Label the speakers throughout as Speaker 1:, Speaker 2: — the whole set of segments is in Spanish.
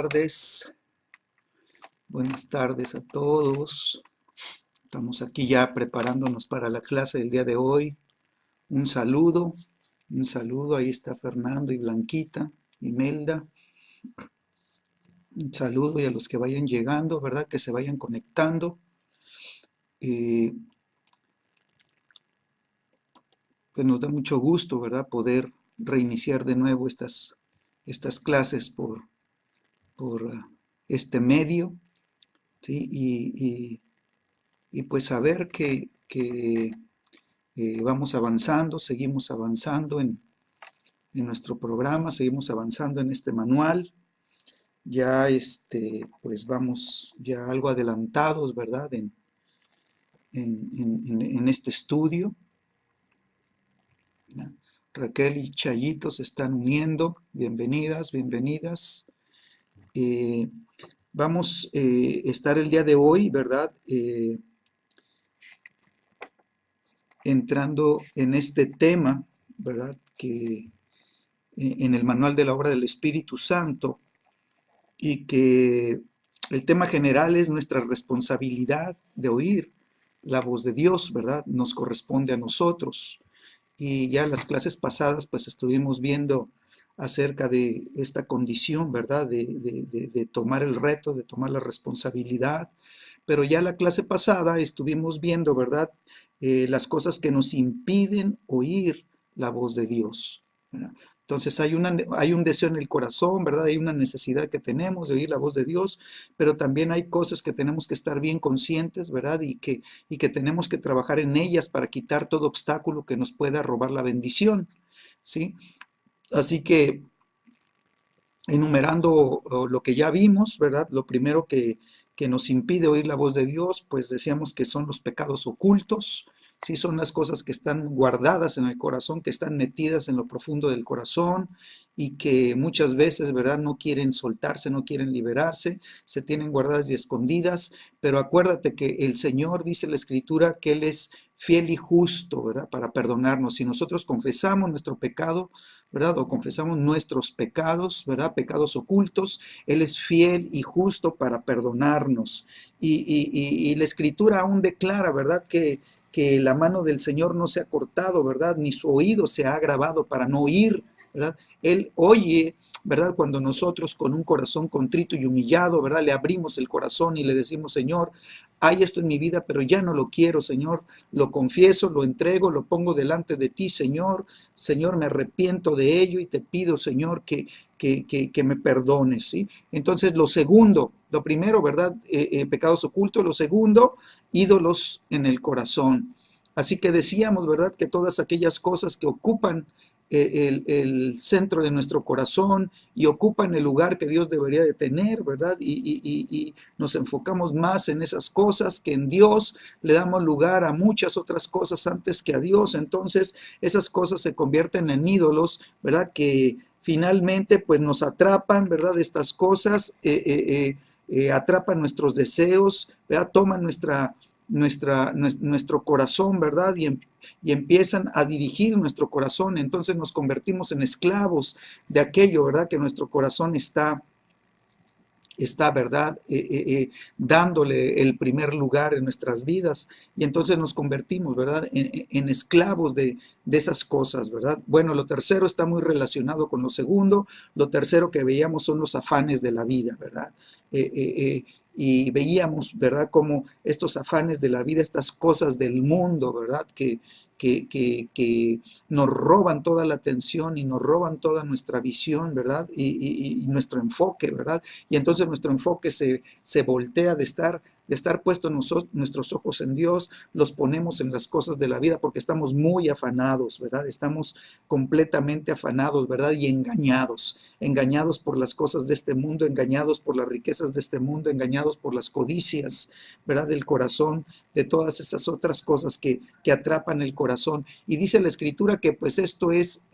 Speaker 1: Tardes, buenas tardes a todos. Estamos aquí ya preparándonos para la clase del día de hoy. Un saludo, ahí está Fernando y Blanquita, Imelda. Un saludo y a los que vayan llegando, ¿verdad? Que se vayan conectando. Pues nos da mucho gusto, ¿verdad? Poder reiniciar de nuevo estas clases por este medio, ¿sí? Y pues saber que vamos avanzando, seguimos avanzando en nuestro programa, seguimos avanzando en este manual. Ya pues vamos ya algo adelantados, ¿verdad? En este estudio. ¿Ya? Raquel y Chayito se están uniendo. Bienvenidas, bienvenidas. Vamos a estar el día de hoy, ¿verdad? Entrando en este tema, ¿verdad? Que en el manual de la obra del Espíritu Santo, y que el tema general es nuestra responsabilidad de oír la voz de Dios, ¿verdad? Nos corresponde a nosotros. Y ya en las clases pasadas pues estuvimos viendo acerca de esta condición, ¿verdad? De tomar el reto, de tomar la responsabilidad. Pero ya la clase pasada estuvimos viendo, ¿verdad? Las cosas que nos impiden oír la voz de Dios, ¿verdad? Entonces hay un deseo en el corazón, ¿verdad? Hay una necesidad que tenemos de oír la voz de Dios, pero también hay cosas que tenemos que estar bien conscientes, ¿verdad? Y que tenemos que trabajar en ellas para quitar todo obstáculo que nos pueda robar la bendición, ¿sí? Así que enumerando lo que ya vimos, ¿verdad? Lo primero que nos impide oír la voz de Dios, pues decíamos que son los pecados ocultos, sí, son las cosas que están guardadas en el corazón, que están metidas en lo profundo del corazón y que muchas veces, ¿verdad? No quieren soltarse, no quieren liberarse, se tienen guardadas y escondidas, pero acuérdate que el Señor, dice la Escritura, que Él es fiel y justo, ¿verdad? Para perdonarnos. Si nosotros confesamos nuestro pecado, ¿verdad? O confesamos nuestros pecados, ¿verdad? Pecados ocultos, Él es fiel y justo para perdonarnos. Y la Escritura aún declara, ¿verdad? Que la mano del Señor no se ha cortado, ¿verdad? Ni su oído se ha agravado para no oír, ¿verdad? Él oye, ¿verdad? Cuando nosotros con un corazón contrito y humillado, ¿verdad? Le abrimos el corazón y le decimos, Señor, hay esto en mi vida, pero ya no lo quiero, Señor, lo confieso, lo entrego, lo pongo delante de ti, Señor. Señor, me arrepiento de ello y te pido, Señor, que me perdones, ¿sí? Entonces, lo segundo, lo primero, ¿verdad? Pecados ocultos. Lo segundo, ídolos en el corazón. Así que decíamos, ¿verdad? Que todas aquellas cosas que ocupan el centro de nuestro corazón y ocupan el lugar que Dios debería de tener, ¿verdad? Y nos enfocamos más en esas cosas que en Dios, le damos lugar a muchas otras cosas antes que a Dios. Entonces esas cosas se convierten en ídolos, ¿verdad? Que finalmente pues nos atrapan, ¿verdad? Estas cosas atrapan nuestros deseos, ¿verdad? Toman nuestro corazón, ¿verdad? Y empiezan a dirigir nuestro corazón. Entonces nos convertimos en esclavos de aquello, ¿verdad? Que nuestro corazón está, ¿verdad? Dándole el primer lugar en nuestras vidas. Y entonces nos convertimos, ¿verdad? En esclavos de esas cosas, ¿verdad? Bueno, lo tercero está muy relacionado con lo segundo. Lo tercero que veíamos son los afanes de la vida, ¿verdad? Y veíamos, ¿verdad? Como estos afanes de la vida, estas cosas del mundo, ¿verdad? Que nos roban toda la atención y nos roban toda nuestra visión, ¿verdad? Y nuestro enfoque, ¿verdad? Y entonces nuestro enfoque se voltea de estar puestos nuestros ojos en Dios, los ponemos en las cosas de la vida porque estamos muy afanados, ¿verdad? Estamos completamente afanados, ¿verdad? Y engañados por las cosas de este mundo, engañados por las riquezas de este mundo, engañados por las codicias, ¿verdad? Del corazón, de todas esas otras cosas que atrapan el corazón. Y dice la Escritura que pues esto es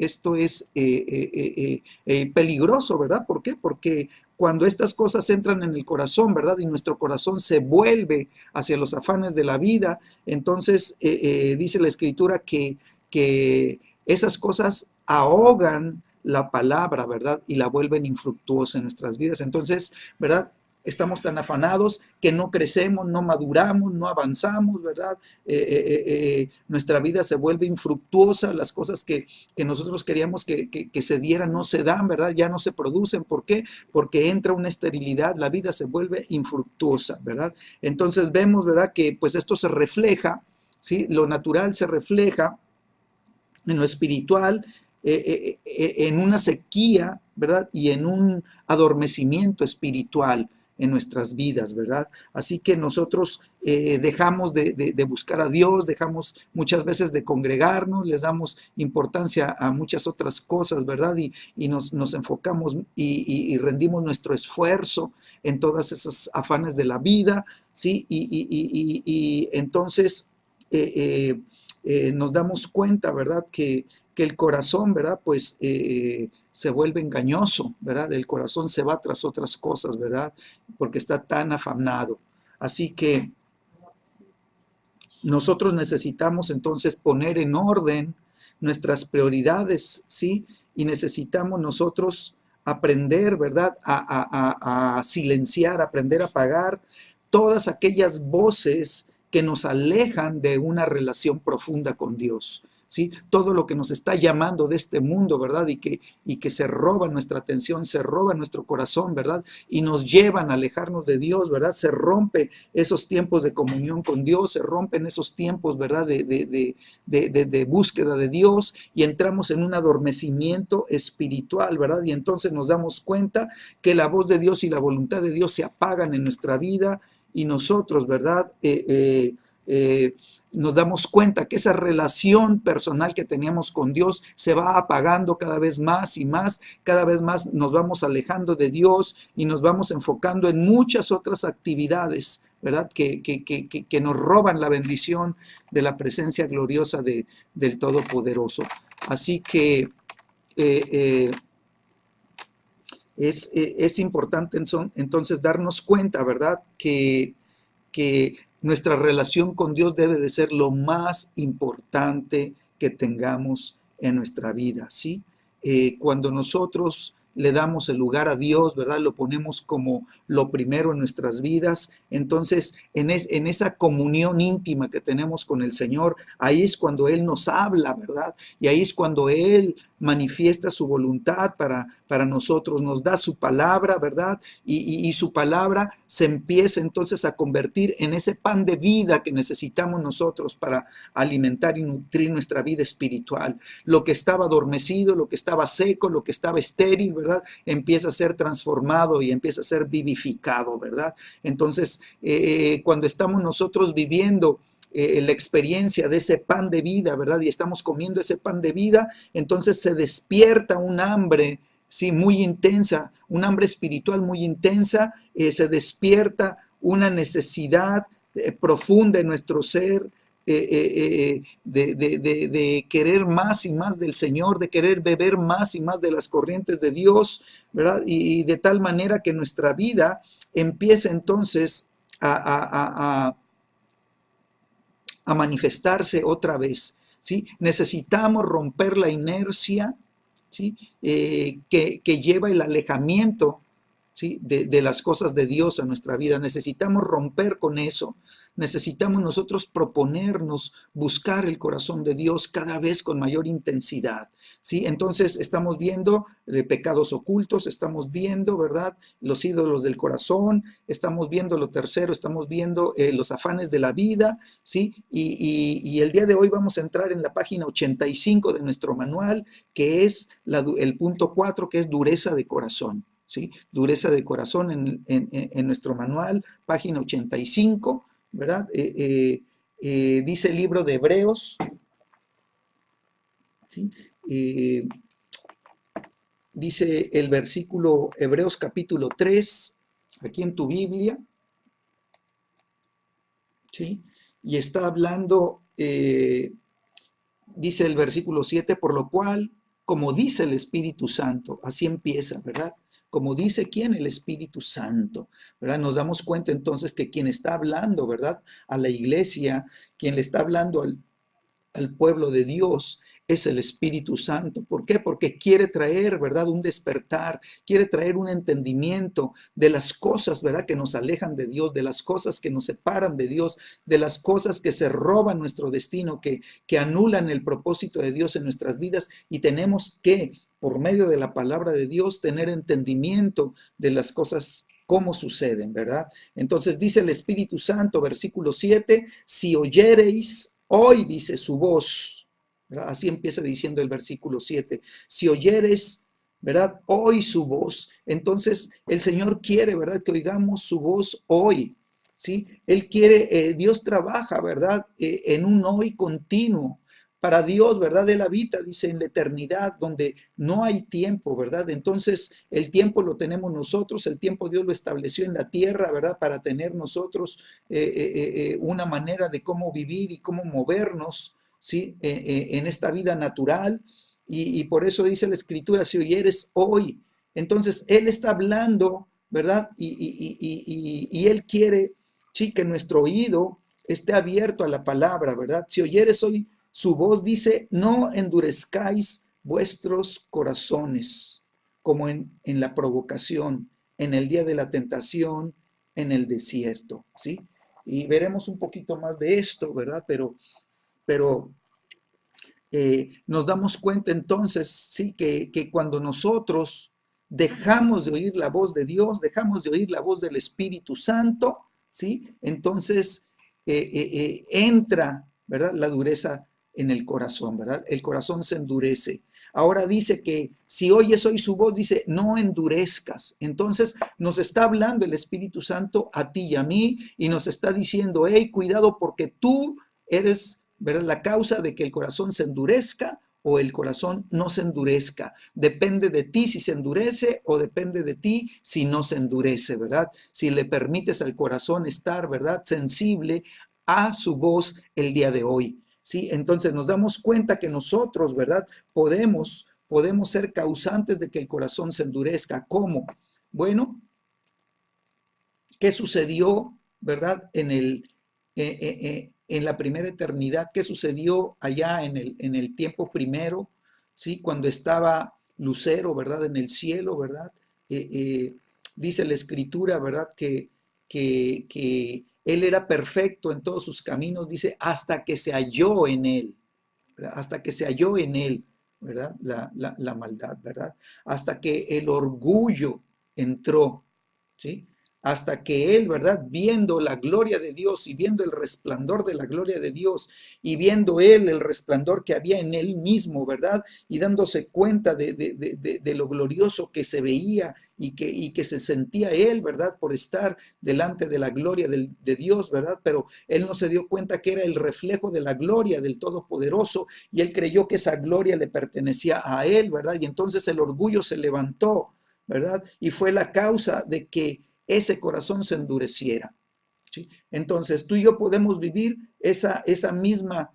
Speaker 1: peligroso, ¿verdad? ¿Por qué? Porque cuando estas cosas entran en el corazón, ¿verdad? Y nuestro corazón se vuelve hacia los afanes de la vida, entonces dice la Escritura que esas cosas ahogan la palabra, ¿verdad? Y la vuelven infructuosa en nuestras vidas. Entonces, ¿verdad? Estamos tan afanados que no crecemos, no maduramos, no avanzamos, ¿verdad? Nuestra vida se vuelve infructuosa, las cosas que nosotros queríamos que se dieran no se dan, ¿verdad? Ya no se producen. ¿Por qué? Porque entra una esterilidad, la vida se vuelve infructuosa, ¿verdad? Entonces vemos, ¿verdad? Que pues esto se refleja, ¿sí? Lo natural se refleja en lo espiritual, en una sequía, ¿verdad? Y en un adormecimiento espiritual en nuestras vidas, ¿verdad? Así que nosotros dejamos de buscar a Dios, dejamos muchas veces de congregarnos, les damos importancia a muchas otras cosas, ¿verdad? Y nos enfocamos y rendimos nuestro esfuerzo en todas esas afanes de la vida, ¿sí? Y entonces nos damos cuenta, ¿verdad? Que el corazón, ¿verdad? Pues se vuelve engañoso, ¿verdad? El corazón se va tras otras cosas, ¿verdad? Porque está tan afanado. Así que nosotros necesitamos entonces poner en orden nuestras prioridades, ¿sí? Y necesitamos nosotros aprender, ¿verdad? A silenciar, aprender a apagar todas aquellas voces que nos alejan de una relación profunda con Dios. ¿Sí? Todo lo que nos está llamando de este mundo, ¿verdad? Y que se roba nuestra atención, se roba nuestro corazón, ¿verdad? Y nos llevan a alejarnos de Dios, ¿verdad? Se rompe esos tiempos de comunión con Dios, se rompen esos tiempos, ¿verdad? De búsqueda de Dios y entramos en un adormecimiento espiritual, ¿verdad? Y entonces nos damos cuenta que la voz de Dios y la voluntad de Dios se apagan en nuestra vida y nosotros, ¿verdad? Nos damos cuenta que esa relación personal que teníamos con Dios se va apagando cada vez más y más, cada vez más nos vamos alejando de Dios y nos vamos enfocando en muchas otras actividades, ¿verdad? Que nos roban la bendición de la presencia gloriosa del Todopoderoso. Así que es importante entonces darnos cuenta, ¿verdad? Que nuestra relación con Dios debe de ser lo más importante que tengamos en nuestra vida, ¿sí? Cuando nosotros le damos el lugar a Dios, ¿verdad? Lo ponemos como lo primero en nuestras vidas. Entonces, en esa comunión íntima que tenemos con el Señor, ahí es cuando Él nos habla, ¿verdad? Y ahí es cuando Él manifiesta su voluntad para nosotros, nos da su palabra, ¿verdad? Y su palabra se empieza entonces a convertir en ese pan de vida que necesitamos nosotros para alimentar y nutrir nuestra vida espiritual. Lo que estaba adormecido, lo que estaba seco, lo que estaba estéril, ¿verdad? Empieza a ser transformado y empieza a ser vivificado, ¿verdad? Entonces, cuando estamos nosotros viviendo la experiencia de ese pan de vida, ¿verdad? Y estamos comiendo ese pan de vida, entonces se despierta un hambre, sí, muy intensa, un hambre espiritual muy intensa, se despierta una necesidad profunda en nuestro ser, de querer más y más del Señor, de querer beber más y más de las corrientes de Dios, ¿verdad? Y de tal manera que nuestra vida empieza entonces a manifestarse otra vez, ¿sí? Necesitamos romper la inercia, ¿sí? Que lleva el alejamiento, ¿sí? De las cosas de Dios a nuestra vida. Necesitamos romper con eso. Necesitamos nosotros proponernos buscar el corazón de Dios cada vez con mayor intensidad, ¿sí? Entonces estamos viendo pecados ocultos, estamos viendo, ¿verdad? Los ídolos del corazón, estamos viendo lo tercero, estamos viendo los afanes de la vida, ¿sí? Y el día de hoy vamos a entrar en la página 85 de nuestro manual, que es el punto 4, que es dureza de corazón. ¿Sí? Dureza de corazón en nuestro manual, página 85, ¿verdad? Dice el libro de Hebreos, ¿sí? Dice el versículo Hebreos capítulo 3, aquí en tu Biblia, ¿sí? Y está hablando, dice el versículo 7, por lo cual, como dice el Espíritu Santo, así empieza, ¿verdad? Como dice quién, el Espíritu Santo, ¿verdad? Nos damos cuenta entonces que quien está hablando, ¿verdad? A la iglesia, quien le está hablando al pueblo de Dios es el Espíritu Santo. ¿Por qué? Porque quiere traer, ¿verdad?, un despertar, quiere traer un entendimiento de las cosas, ¿verdad?, que nos alejan de Dios, de las cosas que nos separan de Dios, de las cosas que se roban nuestro destino, que anulan el propósito de Dios en nuestras vidas, y tenemos que, por medio de la palabra de Dios, tener entendimiento de las cosas cómo suceden, ¿verdad? Entonces dice el Espíritu Santo, versículo 7, si oyereis hoy, dice su voz, ¿verdad? Así empieza diciendo el versículo 7, si oyereis, ¿verdad? Hoy su voz. Entonces el Señor quiere, ¿verdad?, que oigamos su voz hoy, ¿sí? Él quiere, Dios trabaja, ¿verdad?, en un hoy continuo. Para Dios, ¿verdad? Él habita, dice, en la eternidad, donde no hay tiempo, ¿verdad? Entonces, el tiempo lo tenemos nosotros, el tiempo Dios lo estableció en la tierra, ¿verdad? Para tener nosotros una manera de cómo vivir y cómo movernos, ¿sí? En esta vida natural. Y por eso dice la Escritura, si oyeres hoy. Entonces, Él está hablando, ¿verdad? Y Él quiere, sí, que nuestro oído esté abierto a la palabra, ¿verdad? Si oyeres hoy su voz, dice, no endurezcáis vuestros corazones, como en la provocación, en el día de la tentación, en el desierto, ¿sí? Y veremos un poquito más de esto, ¿verdad? Pero nos damos cuenta entonces, sí, que cuando nosotros dejamos de oír la voz de Dios, dejamos de oír la voz del Espíritu Santo, ¿sí? Entonces entra, ¿verdad?, la dureza en el corazón, ¿verdad? El corazón se endurece. Ahora dice que si oyes hoy su voz, dice, no endurezcas. Entonces nos está hablando el Espíritu Santo a ti y a mí y nos está diciendo, hey, cuidado porque tú eres, ¿verdad?, la causa de que el corazón se endurezca o el corazón no se endurezca. Depende de ti si se endurece o depende de ti si no se endurece, ¿verdad? Si le permites al corazón estar, ¿verdad?, sensible a su voz el día de hoy. ¿Sí? Entonces nos damos cuenta que nosotros, ¿verdad?, podemos ser causantes de que el corazón se endurezca. ¿Cómo? Bueno, ¿qué sucedió, ¿verdad?, en la primera eternidad? ¿Qué sucedió allá en el tiempo primero? ¿Sí? Cuando estaba Lucero, ¿verdad?, en el cielo, ¿verdad? Eh, eh, Dice la Escritura, ¿verdad?, que él era perfecto en todos sus caminos, dice, hasta que se halló en él, ¿verdad? Hasta que se halló en él, ¿verdad?, la maldad, ¿verdad? Hasta que el orgullo entró, ¿sí? Hasta que él, ¿verdad?, viendo la gloria de Dios y viendo el resplandor de la gloria de Dios y viendo él el resplandor que había en él mismo, ¿verdad?, y dándose cuenta de lo glorioso que se veía y que se sentía él, ¿verdad?, por estar delante de la gloria de Dios, ¿verdad? Pero él no se dio cuenta que era el reflejo de la gloria del Todopoderoso y él creyó que esa gloria le pertenecía a él, ¿verdad? Y entonces el orgullo se levantó, ¿verdad? Y fue la causa de que ese corazón se endureciera, ¿sí? Entonces tú y yo podemos vivir esa misma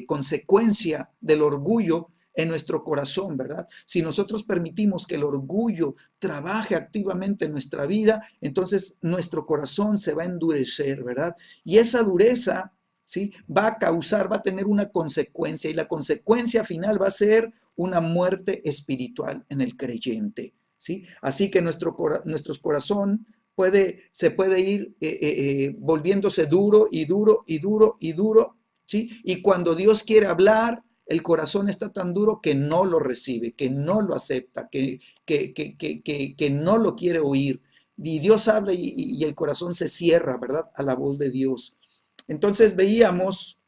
Speaker 1: consecuencia del orgullo en nuestro corazón, ¿verdad? Si nosotros permitimos que el orgullo trabaje activamente en nuestra vida, entonces nuestro corazón se va a endurecer, ¿verdad? Y esa dureza, ¿sí?, va a causar, va a tener una consecuencia y la consecuencia final va a ser una muerte espiritual en el creyente, ¿sí? Así que nuestro corazón se puede ir volviéndose duro y duro y duro y duro, ¿sí? Y cuando Dios quiere hablar, el corazón está tan duro que no lo recibe, que no lo acepta, que no lo quiere oír. Y Dios habla y el corazón se cierra, ¿verdad?, a la voz de Dios. Entonces veíamos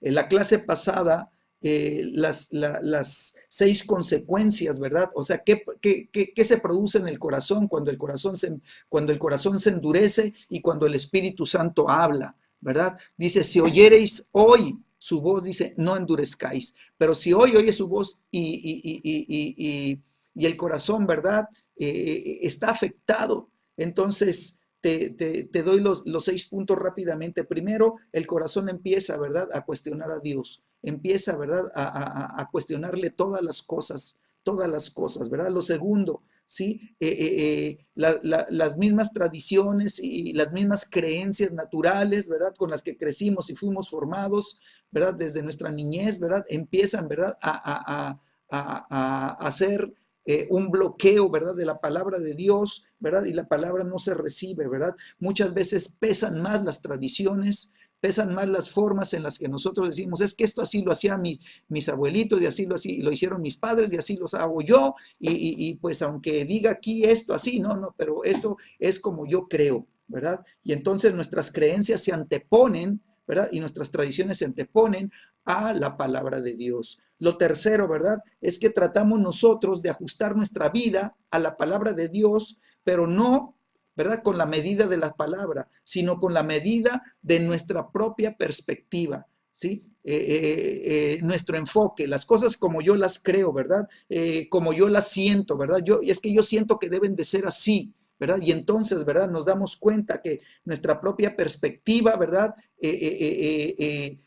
Speaker 1: en la clase pasada las 6 consecuencias, ¿verdad? O sea, ¿qué se produce en el corazón cuando el corazón se endurece y cuando el Espíritu Santo habla, ¿verdad? Dice, si oyereis hoy su voz, dice, no endurezcáis. Pero si hoy oye su voz y el corazón, ¿verdad?, está afectado, entonces te doy los 6 puntos rápidamente. Primero, el corazón empieza, ¿verdad?, a cuestionar a Dios. Empieza, ¿verdad?, a cuestionarle todas las cosas, ¿verdad? Lo segundo, ¿sí? Las mismas tradiciones y las mismas creencias naturales, ¿verdad? Con las que crecimos y fuimos formados, ¿verdad? Desde nuestra niñez, ¿verdad? Empiezan, ¿verdad? A hacer un bloqueo, ¿verdad? De la palabra de Dios, ¿verdad? Y la palabra no se recibe, ¿verdad? Muchas veces pesan más las tradiciones, pesan más las formas en las que nosotros decimos, es que esto así lo hacían mis abuelitos y así lo hicieron mis padres y así los hago yo y pues aunque diga aquí esto así, no, pero esto es como yo creo, ¿verdad? Y entonces nuestras creencias se anteponen, ¿verdad? Y nuestras tradiciones se anteponen a la palabra de Dios. Lo tercero, ¿verdad? Es que tratamos nosotros de ajustar nuestra vida a la palabra de Dios, pero no, ¿verdad? Con la medida de la palabra, sino con la medida de nuestra propia perspectiva, ¿sí? Nuestro enfoque, las cosas como yo las creo, ¿verdad? Como yo las siento, ¿verdad? Es que yo siento que deben de ser así, ¿verdad? Y entonces, ¿verdad? Nos damos cuenta que nuestra propia perspectiva, ¿verdad?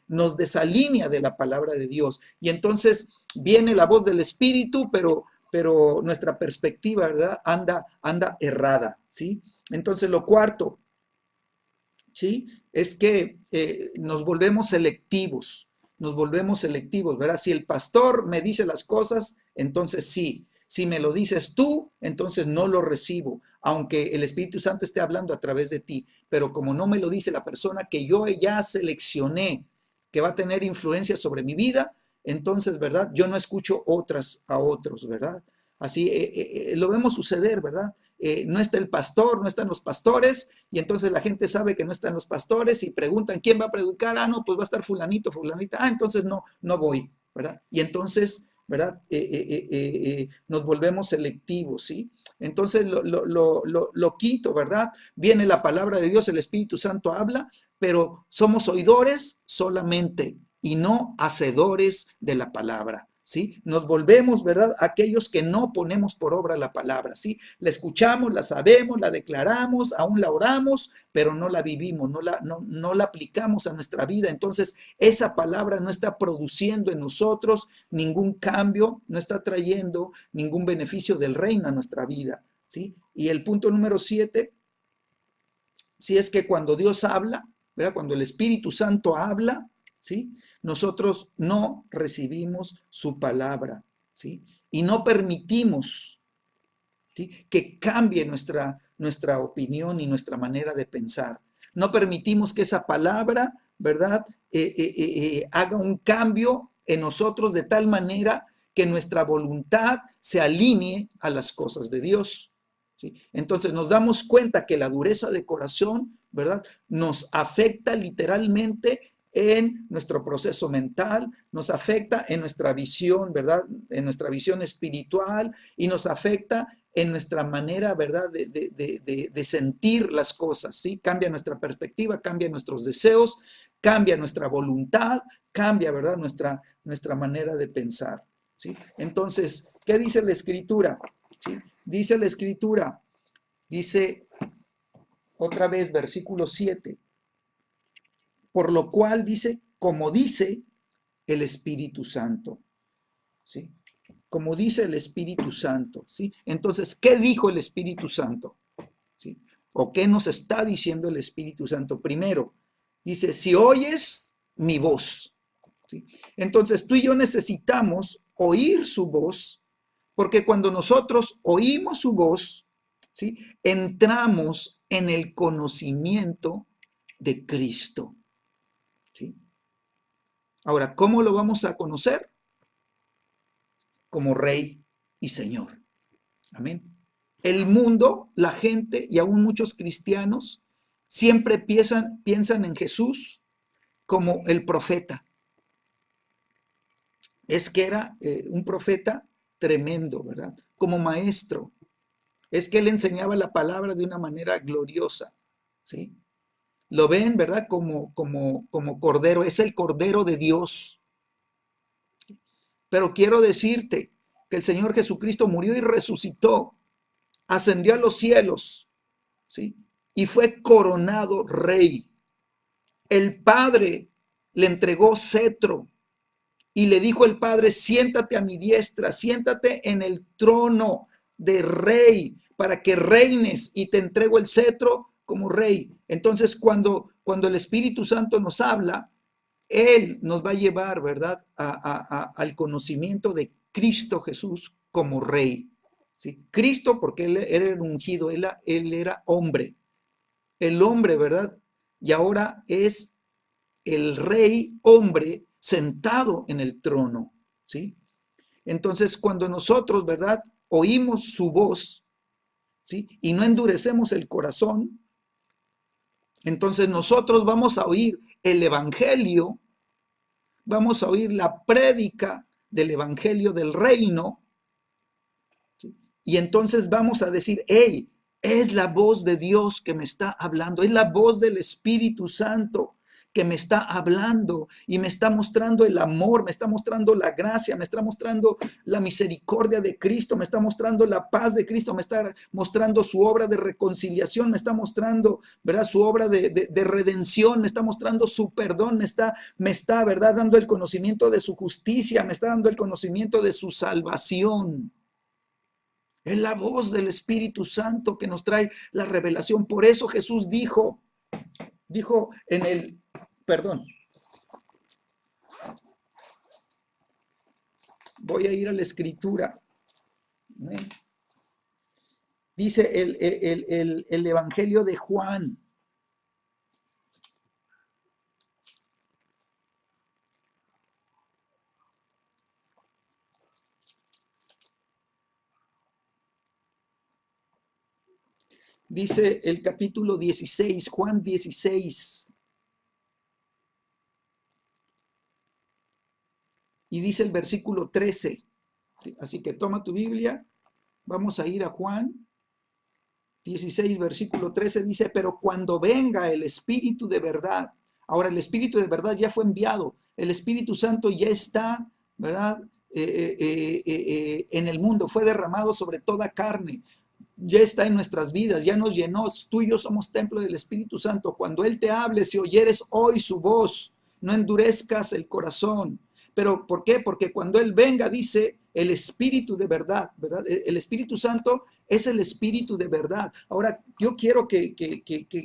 Speaker 1: Nos desalinea de la palabra de Dios. Y entonces viene la voz del Espíritu, pero nuestra perspectiva, ¿verdad? Anda errada, ¿sí? Entonces, lo cuarto, ¿sí? Es que nos volvemos selectivos, ¿verdad? Si el pastor me dice las cosas, entonces sí. Si me lo dices tú, entonces no lo recibo, aunque el Espíritu Santo esté hablando a través de ti. Pero como no me lo dice la persona que yo ya seleccioné, que va a tener influencia sobre mi vida, entonces, ¿verdad? Yo no escucho otras a otros, ¿verdad? Así lo vemos suceder, ¿verdad? No está el pastor, no están los pastores, y entonces la gente sabe que no están los pastores y preguntan, ¿quién va a predicar? Ah, no, pues va a estar fulanito, fulanita, ah, entonces no voy, ¿verdad? Y entonces, ¿verdad? Nos volvemos selectivos, ¿sí? Entonces, lo quinto, ¿verdad? Viene la palabra de Dios, el Espíritu Santo habla, pero somos oidores solamente y no hacedores de la palabra. ¿Sí? Nos volvemos, ¿verdad? Aquellos que no ponemos por obra la palabra, ¿sí? La escuchamos, la sabemos, la declaramos, aún la oramos, pero no la vivimos, no la aplicamos a nuestra vida. Entonces, esa palabra no está produciendo en nosotros ningún cambio, no está trayendo ningún beneficio del reino a nuestra vida, ¿sí? Y el punto número 7, sí, es que cuando Dios habla, ¿verdad? Cuando el Espíritu Santo habla, ¿sí? Nosotros no recibimos su palabra, ¿sí? Y no permitimos, ¿sí? Que cambie nuestra opinión y nuestra manera de pensar. No permitimos que esa palabra, ¿verdad? Haga un cambio en nosotros de tal manera que nuestra voluntad se alinee a las cosas de Dios. ¿Sí? Entonces nos damos cuenta que la dureza de corazón, ¿verdad? Nos afecta literalmente en nuestro proceso mental, nos afecta en nuestra visión, ¿verdad? En nuestra visión espiritual y nos afecta en nuestra manera, ¿verdad? De sentir las cosas, ¿sí? Cambia nuestra perspectiva, cambia nuestros deseos, cambia nuestra voluntad, cambia, ¿verdad? Nuestra manera de pensar, ¿sí? Entonces, ¿qué dice la Escritura? ¿Sí? Dice la Escritura, dice otra vez, versículo 7, por lo cual dice, como dice el Espíritu Santo, ¿sí? Como dice el Espíritu Santo, ¿sí? Entonces, ¿qué dijo el Espíritu Santo? ¿Sí? ¿O qué nos está diciendo el Espíritu Santo? Primero, dice, si oyes mi voz, ¿sí? Entonces, tú y yo necesitamos oír su voz, porque cuando nosotros oímos su voz, ¿sí? Entramos en el conocimiento de Cristo, ¿sí? Ahora, ¿cómo lo vamos a conocer? Como Rey y Señor. Amén. El mundo, la gente y aún muchos cristianos siempre piensan en Jesús como el profeta. Es que era un profeta tremendo, ¿verdad? Como maestro. Es que él enseñaba la palabra de una manera gloriosa, ¿sí? Lo ven, ¿verdad? Como cordero. Es el cordero de Dios. Pero quiero decirte que el Señor Jesucristo murió y resucitó, ascendió a los cielos, ¿sí? Y fue coronado rey. El Padre le entregó cetro y le dijo el Padre, siéntate a mi diestra, siéntate en el trono de rey, para que reines y te entrego el cetro como rey. Entonces, cuando el Espíritu Santo nos habla, Él nos va a llevar, ¿verdad?, al conocimiento de Cristo Jesús como rey. ¿Sí? Cristo, porque Él era el ungido, él era hombre, el hombre, ¿verdad? Y ahora es el rey hombre sentado en el trono, ¿sí? Entonces, cuando nosotros, ¿verdad?, oímos su voz, ¿sí?, y no endurecemos el corazón, entonces nosotros vamos a oír el evangelio, vamos a oír la prédica del evangelio del reino, ¿sí? Y entonces vamos a decir, hey, es la voz de Dios que me está hablando, es la voz del Espíritu Santo que me está hablando y me está mostrando el amor, me está mostrando la gracia, me está mostrando la misericordia de Cristo, me está mostrando la paz de Cristo, me está mostrando su obra de reconciliación, me está mostrando, ¿verdad?, su obra de redención, me está mostrando su perdón, me está, ¿verdad?, dando el conocimiento de su justicia, me está dando el conocimiento de su salvación. Es la voz del Espíritu Santo que nos trae la revelación. Por eso Jesús dijo en el, perdón, voy a ir a la escritura. Dice el Evangelio de Juan. Dice el capítulo 16, Juan 16. Y dice el versículo 13. Así que toma tu Biblia, vamos a ir a Juan 16, versículo 13. Dice, pero cuando venga el Espíritu de verdad, ahora el Espíritu de verdad ya fue enviado, el Espíritu Santo ya está, ¿verdad?, en el mundo, fue derramado sobre toda carne, ya está en nuestras vidas, ya nos llenó, tú y yo somos templo del Espíritu Santo. Cuando Él te hable, si oyeres hoy su voz, no endurezcas el corazón. Pero ¿por qué? Porque cuando Él venga, dice, el Espíritu de verdad, ¿verdad? El Espíritu Santo es el Espíritu de verdad. Ahora, yo quiero que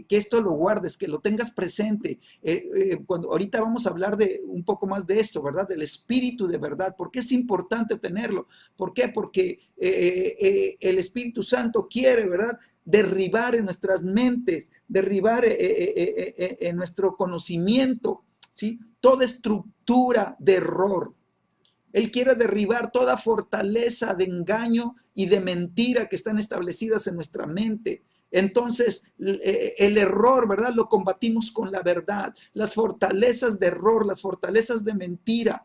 Speaker 1: esto lo guardes, que lo tengas presente. Cuando ahorita vamos a hablar de un poco más de esto, ¿verdad? Del Espíritu de verdad. ¿Por qué es importante tenerlo? ¿Por qué? Porque el Espíritu Santo quiere, ¿verdad?, derribar en nuestras mentes, derribar en nuestro conocimiento, ¿sí?, toda estructura de error. Él quiere derribar toda fortaleza de engaño y de mentira que están establecidas en nuestra mente. Entonces, el error, ¿verdad?, lo combatimos con la verdad. Las fortalezas de error, las fortalezas de mentira,